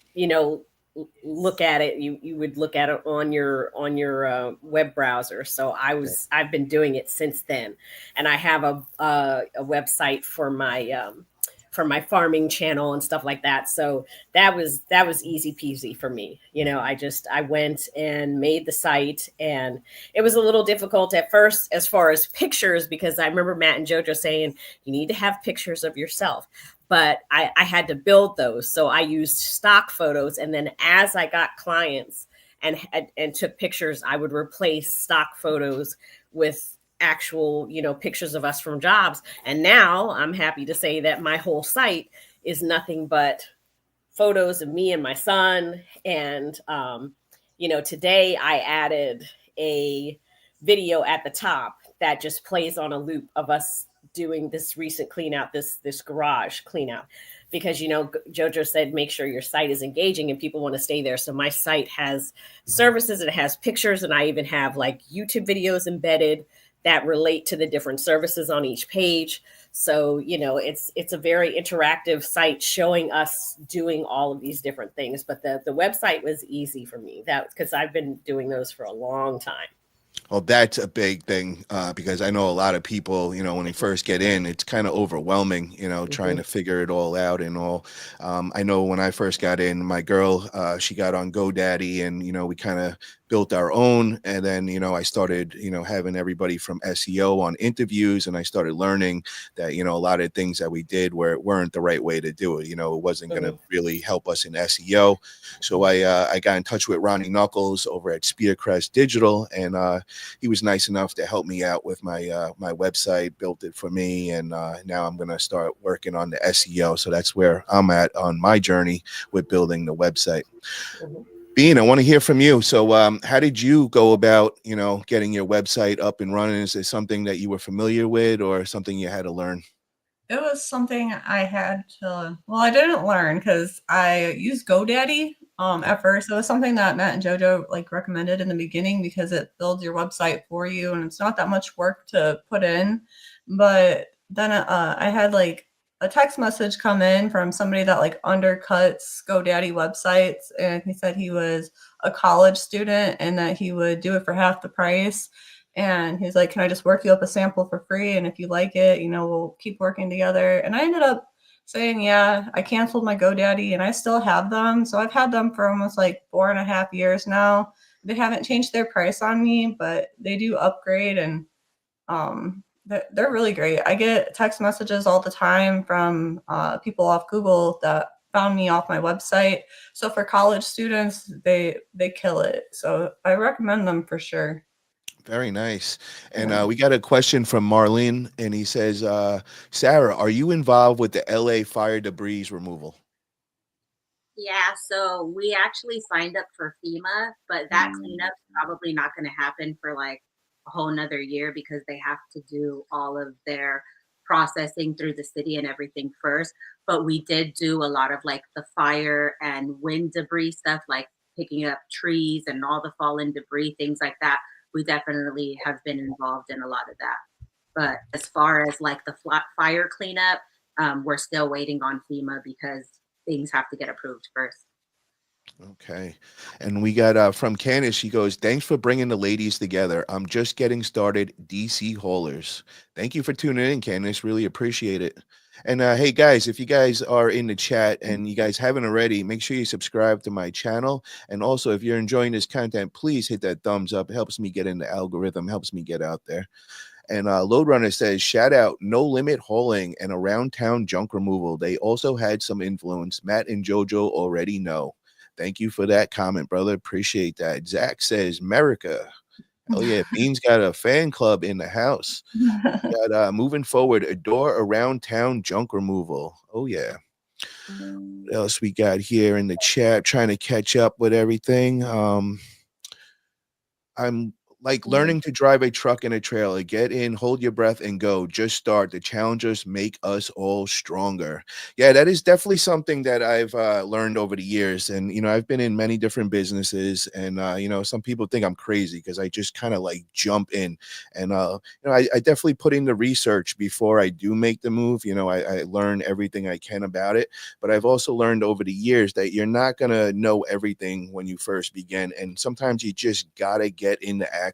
look at it. You would look at it on your web browser. So I've been doing it since then, and I have a website for my farming channel and stuff like that. So that was easy peasy for me. I went and made the site, and it was a little difficult at first as far as pictures, because I remember Matt and Jojo saying you need to have pictures of yourself. But I had to build those. So I used stock photos. And then as I got clients and took pictures, I would replace stock photos with actual, pictures of us from jobs. And now I'm happy to say that my whole site is nothing but photos of me and my son. And, today I added a video at the top that just plays on a loop of us doing this recent clean out, this garage clean out, because Jojo said make sure your site is engaging and people want to stay there. So my site has services, it has pictures, and I even have like YouTube videos embedded that relate to the different services on each page. So it's a very interactive site showing us doing all of these different things. But the website was easy for me, because I've been doing those for a long time. Well, that's a big thing, because I know a lot of people, when they first get in, it's kind of overwhelming, trying to figure it all out and all. I know when I first got in, my girl, she got on GoDaddy, and, we kind of built our own. And then, I started, having everybody from SEO on interviews, and I started learning that, a lot of things that we did weren't the right way to do it. It wasn't going to really help us in SEO. So I got in touch with Ronnie Knuckles over at Spearcrest Digital, and he was nice enough to help me out with my my website, built it for me, and now I'm going to start working on the SEO. So that's where I'm at on my journey with building the website. Bean, I want to hear from you. So how did you go about, getting your website up and running? Is it something that you were familiar with, or something you had to learn? It was something I had to, well, I didn't learn because I used GoDaddy at first. It was something that Matt and Jojo recommended in the beginning, because it builds your website for you and it's not that much work to put in. But then I had a text message come in from somebody that undercuts GoDaddy websites, and he said he was a college student and that he would do it for half the price. And he's like, can I just work you up a sample for free? And if you like it, we'll keep working together. And I ended up saying, yeah. I canceled my GoDaddy, and I still have them. So I've had them for almost 4.5 years now. They haven't changed their price on me, but they do upgrade, and they're really great. I get text messages all the time from people off Google that found me off my website. So for college students, they kill it. So I recommend them for sure. Very nice. And we got a question from Marlene, and he says, Sarah, are you involved with the LA fire debris removal? Yeah, so we actually signed up for FEMA, but that cleanup's probably not going to happen for a whole nother year, because they have to do all of their processing through the city and everything first. But we did do a lot of the fire and wind debris stuff, like picking up trees and all the fallen debris, things like that. We definitely have been involved in a lot of that. But as far as the fire cleanup, we're still waiting on FEMA, because things have to get approved first. Okay. And we got from Candace, she goes, thanks for bringing the ladies together. I'm just getting started, DC haulers. Thank you for tuning in, Candace. Really appreciate it. And hey, guys, if you guys are in the chat and you guys haven't already, make sure you subscribe to my channel. And also, if you're enjoying this content, please hit that thumbs up. It helps me get in the algorithm, helps me get out there. And Loadrunner says, shout out, No Limit Hauling and Around Town Junk Removal. They also had some influence. Matt and Jojo already know. Thank you for that comment, brother. Appreciate that. Zach says, Merica. Oh, yeah. Bean's got a fan club in the house. Got moving forward, Adore Around Town Junk Removal. Oh, yeah. What else we got here in the chat? Trying to catch up with everything. I'm like learning to drive a truck and a trailer. Get in, hold your breath, and go. Just start. The challengers make us all stronger. Yeah, that is definitely something that I've learned over the years. And, you know, I've been in many different businesses. And, you know, some people think I'm crazy because I just kind of like jump in. And, you know, I definitely put in the research before I do make the move. You know, I learn everything I can about it. But I've also learned over the years that you're not going to know everything when you first begin. And sometimes you just got to get into action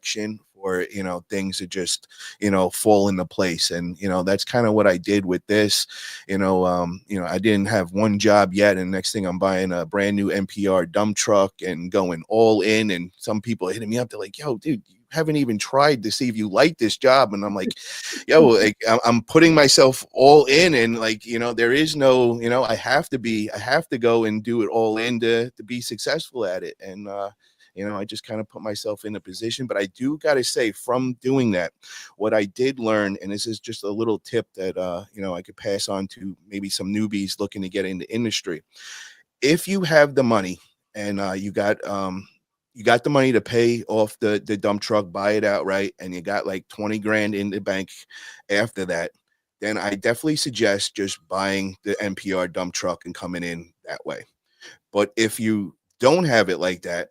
for, you know, things to just, you know, fall into place. And, you know, that's kind of what I did with this. You know, I didn't have one job yet. And next thing I'm buying a brand new NPR dump truck and going all in. And some people hitting me up. They're like, yo, dude, you haven't even tried to see if you like this job. And I'm like, yo, like, I'm putting myself all in. And like, you know, there is no, you know, I have to go and do it all in to be successful at it. And, you know, I just kind of put myself in a position, but I do got to say from doing that, what I did learn, and this is just a little tip that, you know, I could pass on to maybe some newbies looking to get into industry. If you have the money and you got the money to pay off the dump truck, buy it outright, and you got like 20 grand in the bank after that, then I definitely suggest just buying the NPR dump truck and coming in that way. But if you don't have it like that,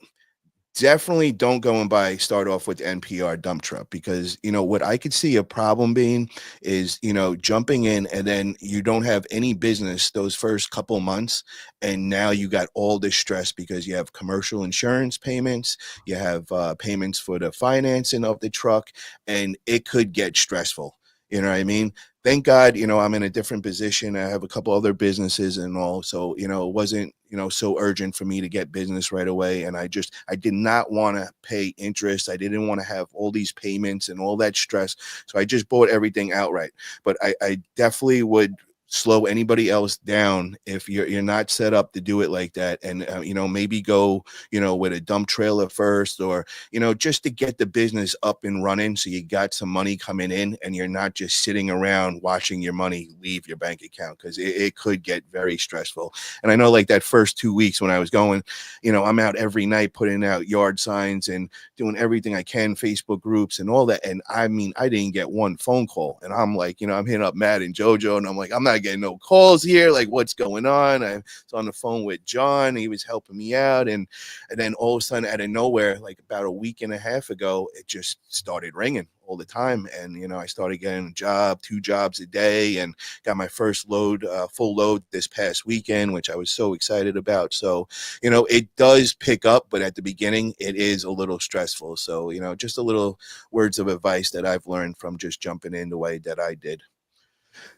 definitely don't go and start off with NPR dump truck, because, you know, what I could see a problem being is, you know, jumping in and then you don't have any business those first couple months. And now you got all this stress because you have commercial insurance payments, you have payments for the financing of the truck, and it could get stressful. You know what I mean? Thank God, you know, I'm in a different position. I have a couple other businesses and all. So, you know, it wasn't, you know, so urgent for me to get business right away. And I did not want to pay interest. I didn't want to have all these payments and all that stress. So I just bought everything outright. But I definitely would slow anybody else down if you're not set up to do it like that. And you know, maybe go, you know, with a dump trailer first, or, you know, just to get the business up and running, so you got some money coming in and you're not just sitting around watching your money leave your bank account, because it could get very stressful. And I know, like, that first 2 weeks when I was going, you know, I'm out every night putting out yard signs and doing everything I can, Facebook groups and all that. And I mean, I didn't get one phone call. And I'm like, you know, I'm hitting up Matt and Jojo, and I'm like, I'm not getting no calls here. Like, what's going on? I was on the phone with John. He was helping me out. And then all of a sudden, out of nowhere, like about a week and a half ago, it just started ringing all the time. And, you know, I started getting a job, 2 jobs a day, and got my first load, full load this past weekend, which I was so excited about. So, you know, it does pick up, but at the beginning, it is a little stressful. So, you know, just a little words of advice that I've learned from just jumping in the way that I did.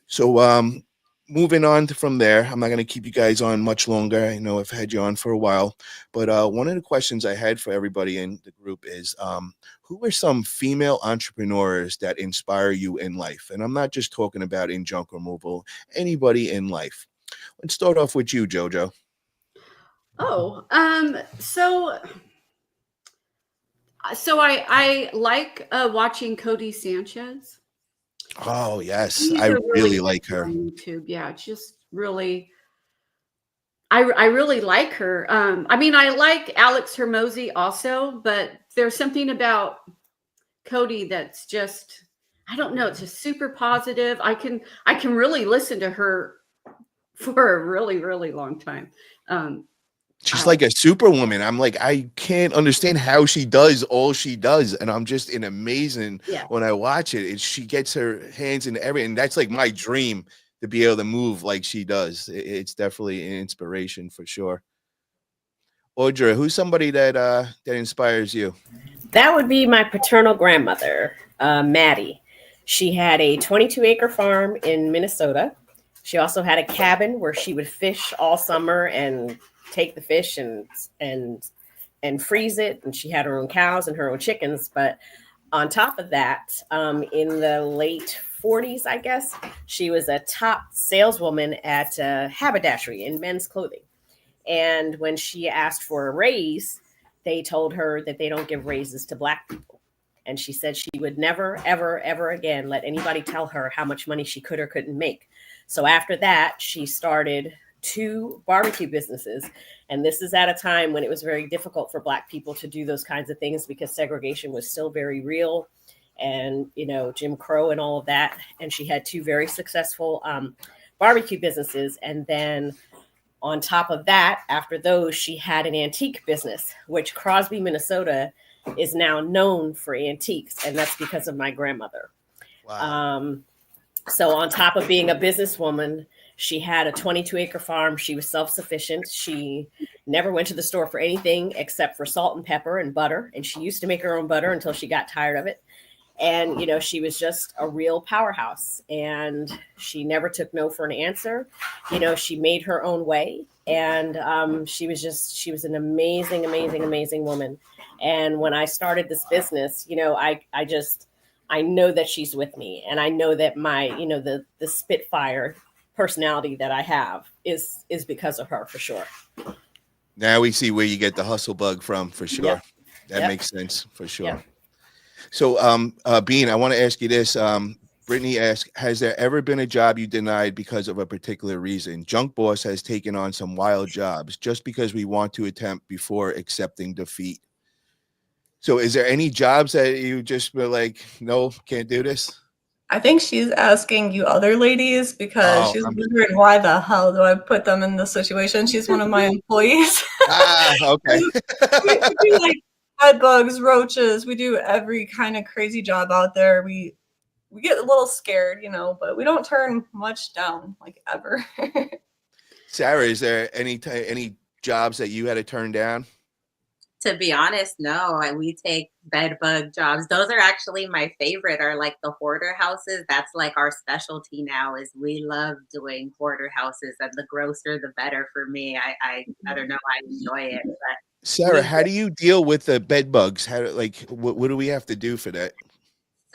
So, moving on from there, I'm not going to keep you guys on much longer. I know I've had you on for a while, but one of the questions I had for everybody in the group is, who are some female entrepreneurs that inspire you in life? And I'm not just talking about in junk removal, anybody in life. Let's start off with you, Jojo. Oh, so I like watching Cody Sanchez. Oh, yes. She's I a really like her. on YouTube. Yeah, just really, I really like her. I mean, I like Alex Hermosi also, but there's something about Cody that's just, I don't know, it's just super positive. I can really listen to her for a really, really long time. She's like a superwoman. I'm like, I can't understand how she does all she does. And I'm just in amazing when I watch it. She gets her hands in everything. That's like my dream, to be able to move like she does. It's definitely an inspiration for sure. Audra, who's somebody that that inspires you? That would be my paternal grandmother, Maddie. She had a 22-acre farm in Minnesota. She also had a cabin where she would fish all summer and take the fish and freeze it. And she had her own cows and her own chickens. But on top of that, in the late 40s, I guess, she was a top saleswoman at haberdashery in men's clothing. And when she asked for a raise, they told her that they don't give raises to Black people. And she said she would never, ever, ever again let anybody tell her how much money she could or couldn't make. So after that, she started 2 barbecue businesses. And this is at a time when it was very difficult for Black people to do those kinds of things because segregation was still very real and, you know, Jim Crow and all of that. And she had 2 very successful barbecue businesses. And then on top of that, after those, she had an antique business, which Crosby, Minnesota is now known for antiques. And that's because of my grandmother. Wow. So on top of being a businesswoman, she had a 22-acre farm. She was self-sufficient. She never went to the store for anything except for salt and pepper and butter. And she used to make her own butter until she got tired of it. And, you know, she was just a real powerhouse and she never took no for an answer. You know, she made her own way and she was an amazing, amazing, amazing woman. And when I started this business, you know, I know that she's with me and I know that my, you know, the Spitfire personality that I have is because of her for sure. Now we see where you get the hustle bug from for sure. Yep. That makes sense for sure. Yep. So, Bean, I want to ask you this. Brittany asked, has there ever been a job you denied because of a particular reason? Junk Boss has taken on some wild jobs just because we want to attempt before accepting defeat. So is there any jobs that you just were like, no, can't do this? I think she's asking you other ladies because she's wondering why the hell do I put them in this situation? She's one of my employees. Okay. we do like bed bugs, roaches. We do every kind of crazy job out there. We get a little scared, you know, but we don't turn much down, like ever. Sarah, is there any jobs that you had to turn down? To be honest, no. We take bed bug jobs. Those are actually my favorite, are like the hoarder houses. That's like our specialty now, is we love doing hoarder houses, and the grosser the better for me. I don't know, I enjoy it. But Sarah, how do you deal with the bed bugs? What do we have to do for that?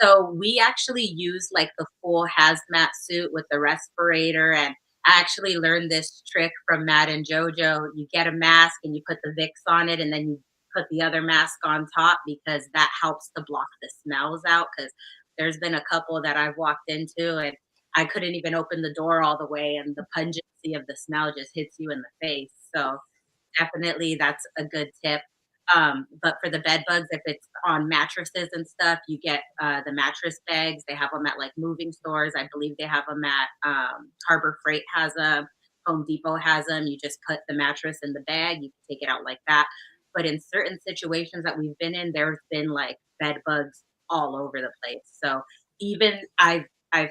So we actually use like the full hazmat suit with the respirator, and I actually learned this trick from Matt and Jojo. You get a mask and you put the Vicks on it, and then you put the other mask on top, because that helps to block the smells out. Because there's been a couple that I've walked into and I couldn't even open the door all the way, and the pungency of the smell just hits you in the face. So definitely that's a good tip. But for the bed bugs, if it's on mattresses and stuff, you get the mattress bags. They have them at like moving stores. I believe they have them at Harbor Freight has them. Home Depot has them. You just put the mattress in the bag. You can take it out like that. But in certain situations that we've been in, there's been like bed bugs all over the place. So even I've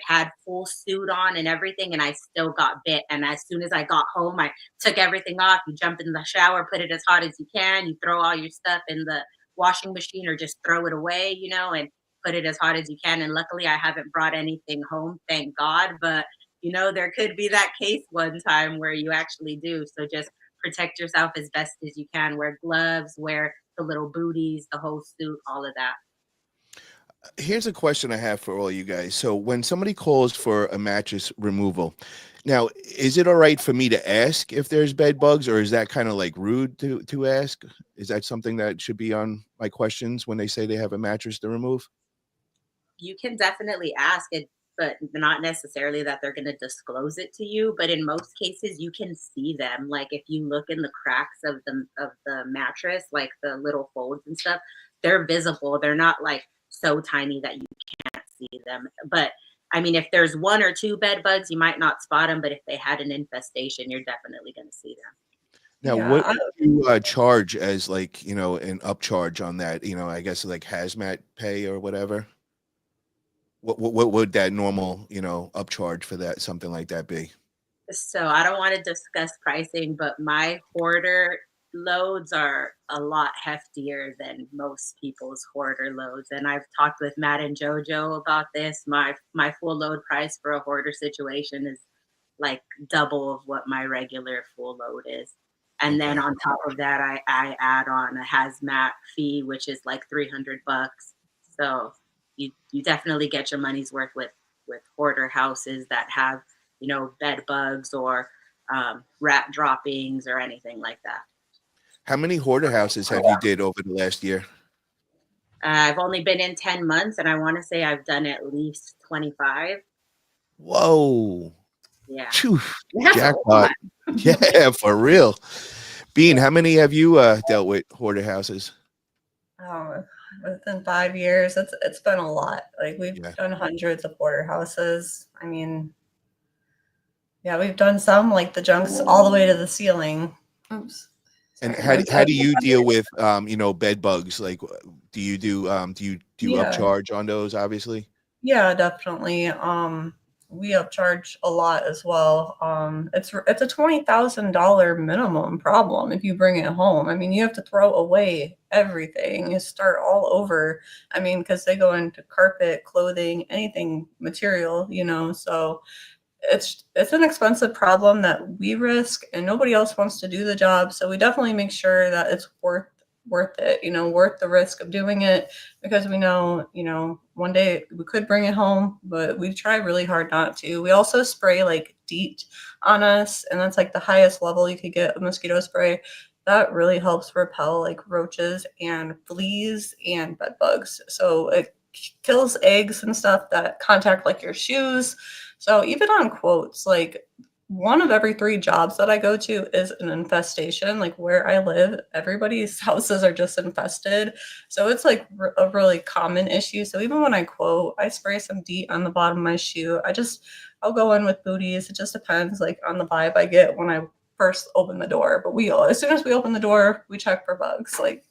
had full suit on and everything, and I still got bit. And as soon as I got home, I took everything off. You jump in the shower, put it as hot as you can. You throw all your stuff in the washing machine or just throw it away, you know, and put it as hot as you can. And luckily I haven't brought anything home, thank God. But, you know, there could be that case one time where you actually do. So just protect yourself as best as you can. Wear gloves, wear the little booties, the whole suit, all of that. Here's a question I have for all you guys. So when somebody calls for a mattress removal, now, is it all right for me to ask if there's bed bugs, or is that kind of like rude to ask? Is that something that should be on my questions when they say they have a mattress to remove? You can definitely ask it, but not necessarily that they're going to disclose it to you. But in most cases, you can see them. Like if you look in the cracks of the mattress, like the little folds and stuff, they're visible. They're not like so tiny that you can't see them. But I mean, if there's 1 or 2 bed bugs, you might not spot them. But if they had an infestation, you're definitely going to see them. Now, Yeah, what do you charge as, like, you know, an upcharge on that? You know, I guess like hazmat pay or whatever. What would that normal, you know, upcharge for that, something like that be? So I don't want to discuss pricing, but my hoarder loads are a lot heftier than most people's hoarder loads. And I've talked with Matt and Jojo about this. My full load price for a hoarder situation is like double of what my regular full load is. And then on top of that, I add on a hazmat fee, which is like $300. So you definitely get your money's worth with hoarder houses that have, you know, bed bugs or rat droppings or anything like that. How many hoarder houses have you did over the last year? I've only been in 10 months, and I want to say I've done at least 25. Whoa. Yeah. Phew, That's a jackpot. lot. Yeah, for real. Bean, how many have you dealt with hoarder houses? Within 5 years, it's been a lot. Like we've Yeah. done hundreds of hoarder houses. I mean, yeah, we've done some like the junks all the way to the ceiling. Oops. And Sorry. how do you deal with you know, bed bugs? Like, do you Yeah. upcharge on those? Obviously. Yeah, definitely. We upcharge a lot as well. It's a $20,000 minimum problem if you bring it home. I mean, you have to throw away everything. You start all over. I mean, because they go into carpet, clothing, anything material, you know. So it's an expensive problem that we risk, and nobody else wants to do the job. So we definitely make sure that it's worth it, you know, worth the risk of doing it, because we know, you know, one day we could bring it home, but we try really hard not to. We also spray like DEET on us, and that's like the highest level you could get of mosquito spray. That really helps repel like roaches and fleas and bed bugs. So it kills eggs and stuff that contact like your shoes. So even on quotes, like 1 of every 3 jobs that I go to is an infestation. Like where I live, everybody's houses are just infested. So it's like a really common issue. So even when I quote, I spray some DEET on the bottom of my shoe. I'll go in with booties. It just depends like on the vibe I get when I first open the door. But as soon as we open the door, we check for bugs. Like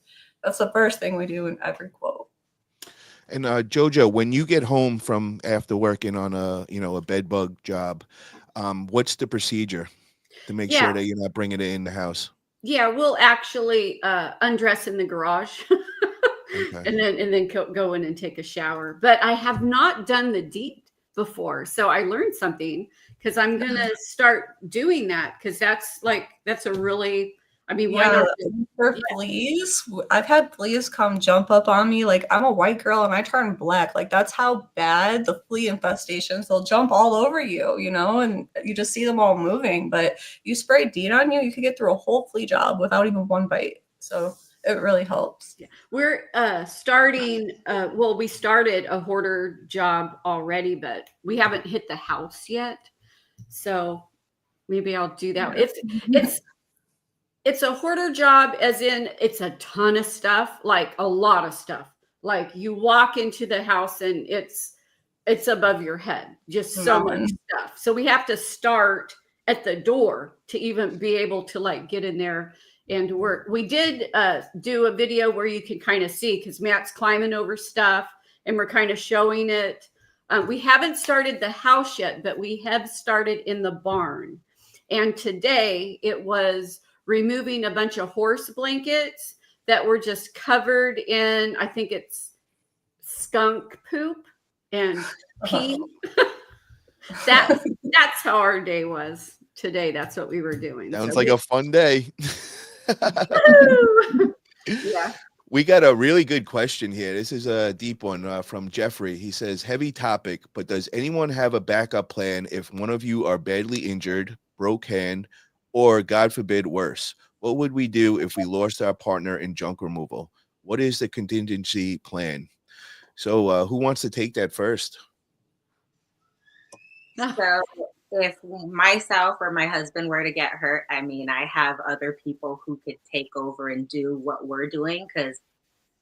that's the first thing we do in every quote. And Jojo, when you get home from after working on a bed bug job, what's the procedure to make sure that you're not bringing it in the house? Yeah, we'll actually undress in the garage Okay. and then go in and take a shower. But I have not done the DEET before. So I learned something, because I'm going to start doing that, because that's a really, I mean, why not? For fleas, I've had fleas come jump up on me. Like I'm a white girl and I turn black. Like that's how bad the flea infestations. They'll jump all over you, you know, and you just see them all moving. But you spray DEET on you, you could get through a whole flea job without even one bite. So it really helps. Yeah. We're starting. Well, we started a hoarder job already, but we haven't hit the house yet. So maybe I'll do that. It's a hoarder job, as in it's a ton of stuff, like a lot of stuff. Like you walk into the house and it's above your head, just so much stuff. So we have to start at the door to even be able to like get in there and work. We did do a video where you can kind of see, because Matt's climbing over stuff and we're kind of showing it. We haven't started the house yet, but we have started in the barn. And today it was removing a bunch of horse blankets that were just covered in, I think it's skunk poop and pee. That's how our day was today. That's what we were doing. Sounds like a fun day. Yeah. We got a really good question here. This is a deep one from Jeffrey. He says, heavy topic, but does anyone have a backup plan if one of you are badly injured, broke hand, or God forbid worse? What would we do if we lost our partner in junk removal? What is the contingency plan? So who wants to take that first? So if myself or my husband were to get hurt, I mean, I have other people who could take over and do what we're doing, because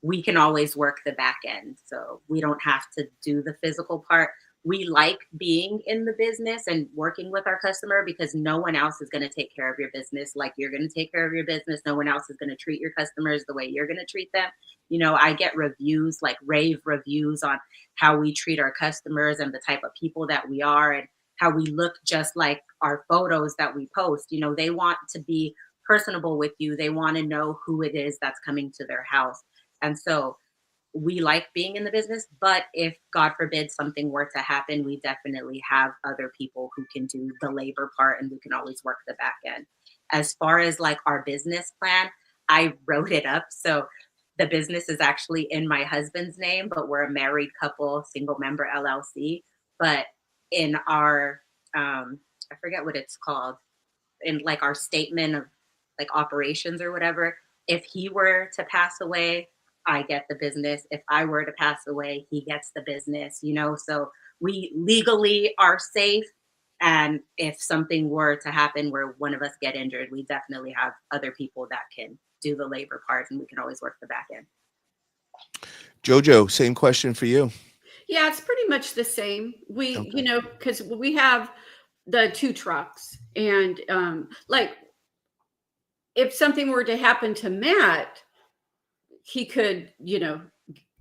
we can always work the back end. So we don't have to do the physical part. We like being in the business and working with our customer, because no one else is going to take care of your business like you're going to take care of your business. No one else is going to treat your customers the way you're going to treat them. You know, I get reviews, like rave reviews on how we treat our customers and the type of people that we are and how we look just like our photos that we post. You know, they want to be personable with you. They want to know who it is that's coming to their house. And so we like being in the business, but if God forbid something were to happen, we definitely have other people who can do the labor part, and we can always work the back end. As far as like our business plan, I wrote it up. So the business is actually in my husband's name, but we're a married couple, single member LLC. But in our, I forget what it's called, in like our statement of like operations or whatever, if he were to pass away, I get the business. If I were to pass away, he gets the business, you know? So we legally are safe. And if something were to happen where one of us get injured, we definitely have other people that can do the labor part, and we can always work the back end. Jojo, same question for you. Yeah, it's pretty much the same. We, Okay. you know, because we have the 2 trucks, and like if something were to happen to Matt, he could, you know,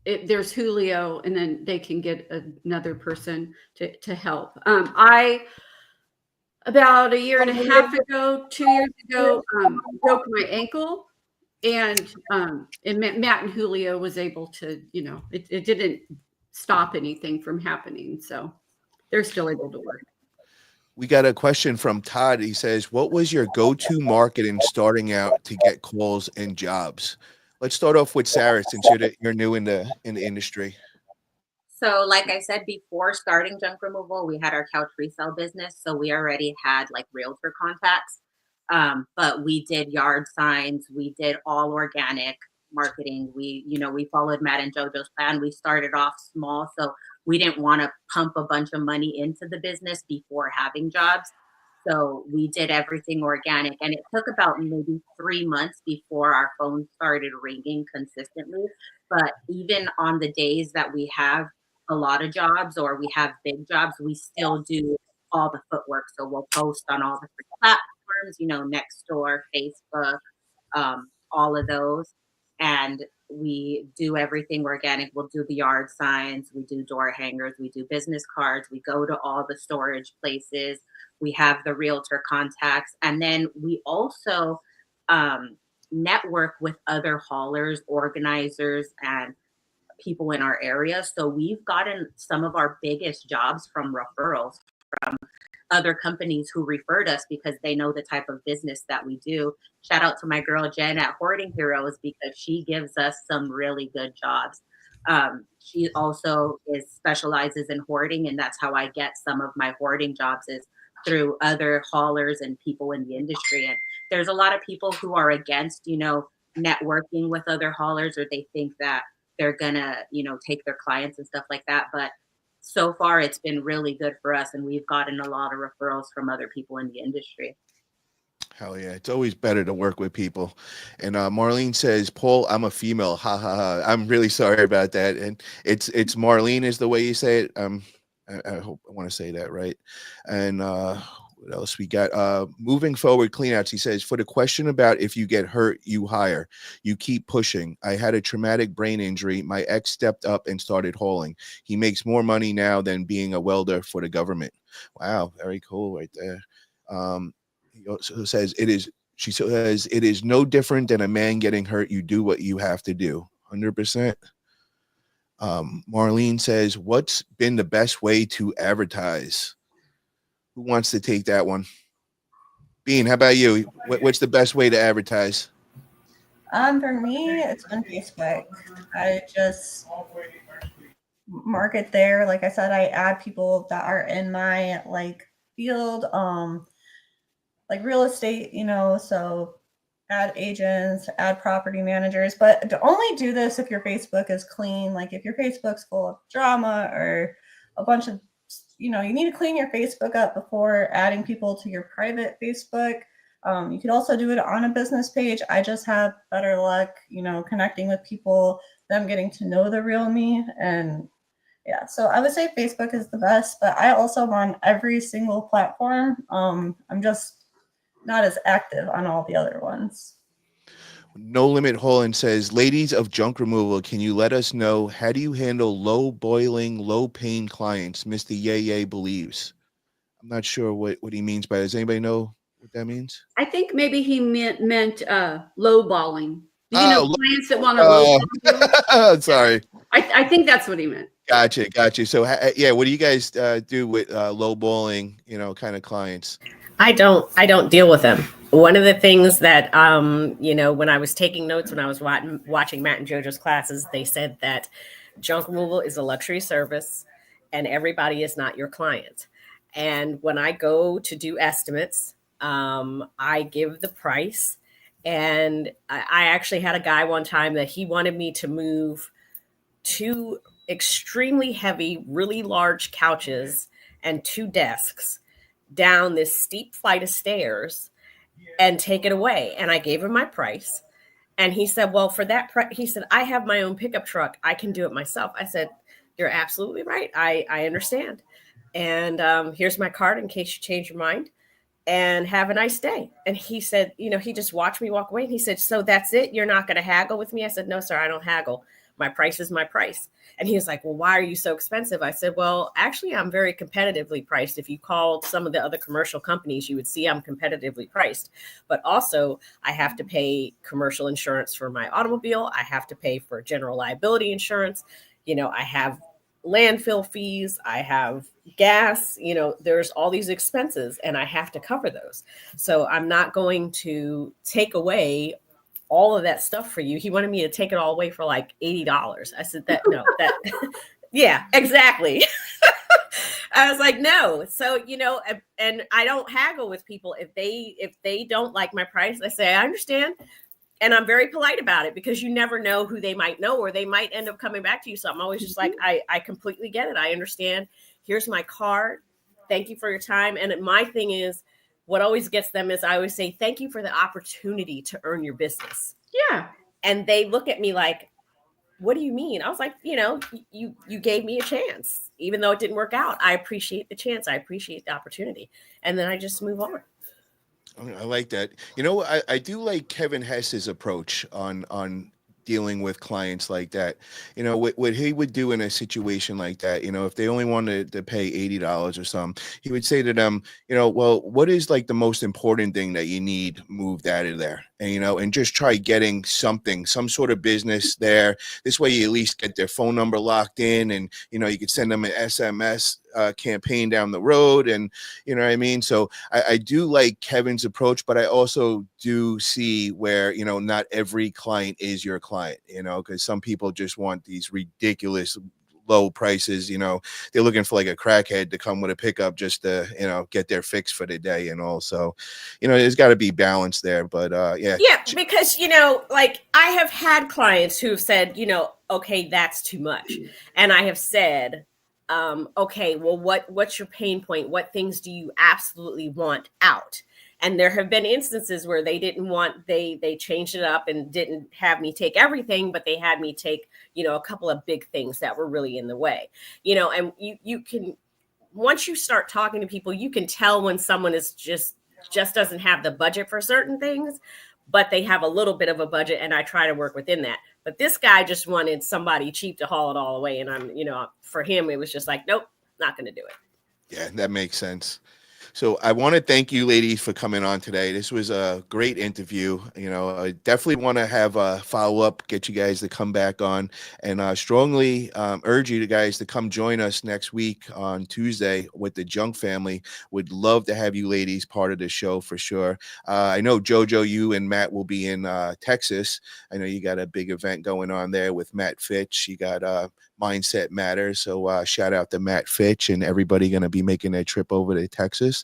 there's Julio, and then they can get another person to help. I about a year and a half ago, 2 years ago, broke my ankle, and Matt and Julio was able to, you know, it didn't stop anything from happening, so they're still able to work. We got a question from Todd. He says, what was your go-to marketing starting out to get calls and jobs? Let's start off with Sarah, since you're new in the industry. So like I said, before starting junk removal, we had our couch resale business. So we already had like realtor contacts. But we did yard signs. We did all organic marketing. We followed Matt and Jojo's plan. We started off small. So we didn't want to pump a bunch of money into the business before having jobs. So we did everything organic. And it took about maybe 3 months before our phone started ringing consistently. But even on the days that we have a lot of jobs or we have big jobs, we still do all the footwork. So we'll post on all the free platforms, Nextdoor, Facebook, all of those. And we do everything organic. We'll do the yard signs, we do door hangers, we do business cards, we go to all the storage places, we have the realtor contacts, and then we also network with other haulers, organizers, and people in our area. So we've gotten some of our biggest jobs from referrals from other companies who referred us because they know the type of business that we do. Shout out to my girl Jen at Hoarding Heroes because she gives us some really good jobs. She also specializes in hoarding, and that's how I get some of my hoarding jobs is through other haulers and people in the industry. And there's a lot of people who are against, networking with other haulers, or they think that they're gonna, take their clients and stuff like that. But so far it's been really good for us, and we've gotten a lot of referrals from other people in the industry. Hell yeah. It's always better to work with people. And Marlene says, Paul, I'm a female. Ha ha ha. I'm really sorry about that. And it's Marlene is the way you say it. I hope I want to say that right. And what else we got? Moving forward, cleanouts. He says, for the question about if you get hurt, you hire. You keep pushing. I had a traumatic brain injury. My ex stepped up and started hauling. He makes more money now than being a welder for the government. Wow, very cool right there. He also says she says it is no different than a man getting hurt. You do what you have to do. 100%. Marlene says, what's been the best way to advertise? Who wants to take that one? Bean, how about you? What's the best way to advertise? For me, it's on Facebook. I just market there. Like I said, I add people that are in my field, like real estate, so add agents, add property managers, but to only do this if your Facebook is clean. Like if your Facebook's full of drama or a bunch of, you need to clean your Facebook up before adding people to your private Facebook. You could also do it on a business page. I just have better luck, connecting with people, them getting to know the real me. And yeah, so I would say Facebook is the best, but I also am on every single platform. I'm just not as active on all the other ones. No Limit Holland says, ladies of junk removal, can you let us know how do you handle low boiling, low pain clients? Mr. Yay believes. I'm not sure what he means by that. Does anybody know what that means? I think maybe he meant lowballing. Do you know Oh, clients that want to lowball you? sorry. I think that's what he meant. Gotcha. So, yeah, what do you guys do with lowballing, kind of clients? I don't deal with them. One of the things that, when I was taking notes, when I was watching Matt and Jojo's classes, they said that junk removal is a luxury service and everybody is not your client. And when I go to do estimates, I give the price. And I actually had a guy one time that he wanted me to move 2 extremely heavy, really large couches and 2 desks down this steep flight of stairs and take it away. And I gave him my price. And he said, well, for that price, he said, I have my own pickup truck. I can do it myself. I said, you're absolutely right. I understand. And here's my card in case you change your mind, and have a nice day. And he said, he just watched me walk away. And he said, so that's it? You're not going to haggle with me? I said, no, sir, I don't haggle. My price is my price. And he was like, well, why are you so expensive? I said, well, actually, I'm very competitively priced. If you called some of the other commercial companies, you would see I'm competitively priced. But also, I have to pay commercial insurance for my automobile. I have to pay for general liability insurance. I have landfill fees. I have gas. There's all these expenses, and I have to cover those. So I'm not going to take away all of that stuff for you. He wanted me to take it all away for like $80. I said yeah, exactly. I was like, no. So, and I don't haggle with people. If they don't like my price, I say, I understand. And I'm very polite about it, because you never know who they might know, or they might end up coming back to you. So I'm always just like, I completely get it. I understand. Here's my card. Thank you for your time. And my thing is, what always gets them is I always say, thank you for the opportunity to earn your business. Yeah. And they look at me like, what do you mean? I was like, you gave me a chance, even though it didn't work out. I appreciate the chance. I appreciate the opportunity. And then I just move on. I like that. I do like Kevin Hess's approach on dealing with clients like that. What he would do in a situation like that, if they only wanted to pay $80 or something, he would say to them, well, what is like the most important thing that you need moved out of there? And, and just try getting some sort of business there. This way you at least get their phone number locked in, and, you could send them an SMS campaign down the road, and you know what I mean? So I do like Kevin's approach, but I also do see where, not every client is your client, because some people just want these ridiculous low prices. They're looking for like a crackhead to come with a pickup just to, get their fix for the day. And also, there's got to be balance there, but yeah. Because, like I have had clients who have said, okay, that's too much. And I have said, okay, well, what's your pain point? What things do you absolutely want out? And there have been instances where they didn't want, they changed it up and didn't have me take everything, but they had me take, a couple of big things that were really in the way, and you can, once you start talking to people, you can tell when someone is just doesn't have the budget for certain things, but they have a little bit of a budget, and I try to work within that. But this guy just wanted somebody cheap to haul it all away. And I'm, for him, it was just like, nope, not going to do it. Yeah, that makes sense. So I want to thank you ladies for coming on today. This was a great interview. I definitely want to have a follow-up, get you guys to come back on, and strongly urge you guys to come join us next week on Tuesday with the Junk family. Would love to have you ladies part of the show for sure. I know Jojo, you and Matt will be in Texas. I know you got a big event going on there with Matt Fitch. You got Mindset Matters. So shout out to Matt Fitch and everybody going to be making their trip over to Texas.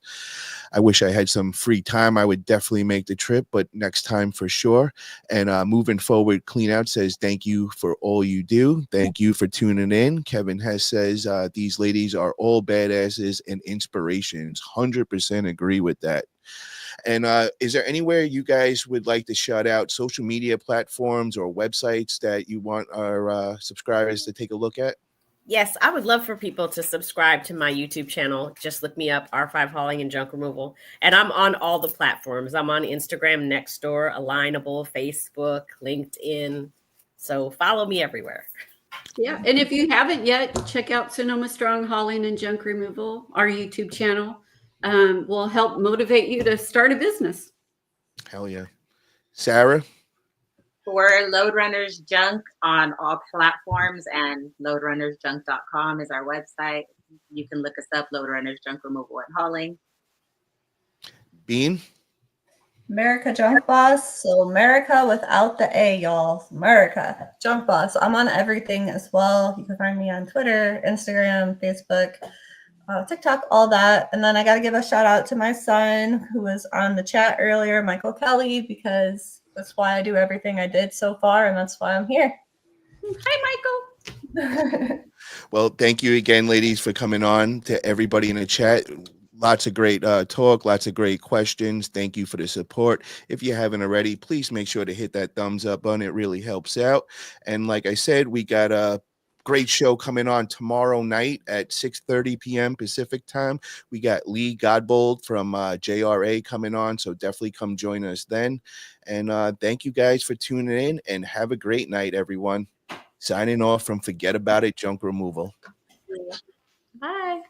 I wish I had some free time. I would definitely make the trip, but next time for sure. And moving forward, Clean Out says, thank you for all you do. Thank you for tuning in. Kevin Hess says, these ladies are all badasses and inspirations. 100% agree with that. And is there anywhere you guys would like to shout out social media platforms or websites that you want our subscribers to take a look at? Yes, I would love for people to subscribe to my YouTube channel. Just look me up, R5 Hauling and Junk Removal. And I'm on all the platforms. I'm on Instagram, Nextdoor, Alignable, Facebook, LinkedIn. So follow me everywhere. Yeah. And if you haven't yet, check out Sonoma Strong Hauling and Junk Removal, our YouTube channel. will help motivate you to start a business. Hell yeah. Sarah? We're Loadrunners Junk on all platforms, and loadrunnersjunk.com is our website. You can look us up, Loadrunners Junk Removal and Hauling. Bean? Merica Junk Boss. So Merica without the A, y'all. Merica Junk Boss. I'm on everything as well. You can find me on Twitter, Instagram, Facebook, TikTok, all that. And then I got to give a shout out to my son who was on the chat earlier, Michael Kelly, because that's why I do everything I did so far. And that's why I'm here. Hi, Michael. Well, thank you again, ladies, for coming on. To everybody in the chat, lots of great talk, lots of great questions. Thank you for the support. If you haven't already, please make sure to hit that thumbs up button. It really helps out. And like I said, we got a great show coming on tomorrow night at 6:30 p.m. Pacific time. We got Lee Godbold from JRA coming on, so definitely come join us then. And thank you guys for tuning in, and have a great night, everyone. Signing off from Forget About It Junk Removal. Bye.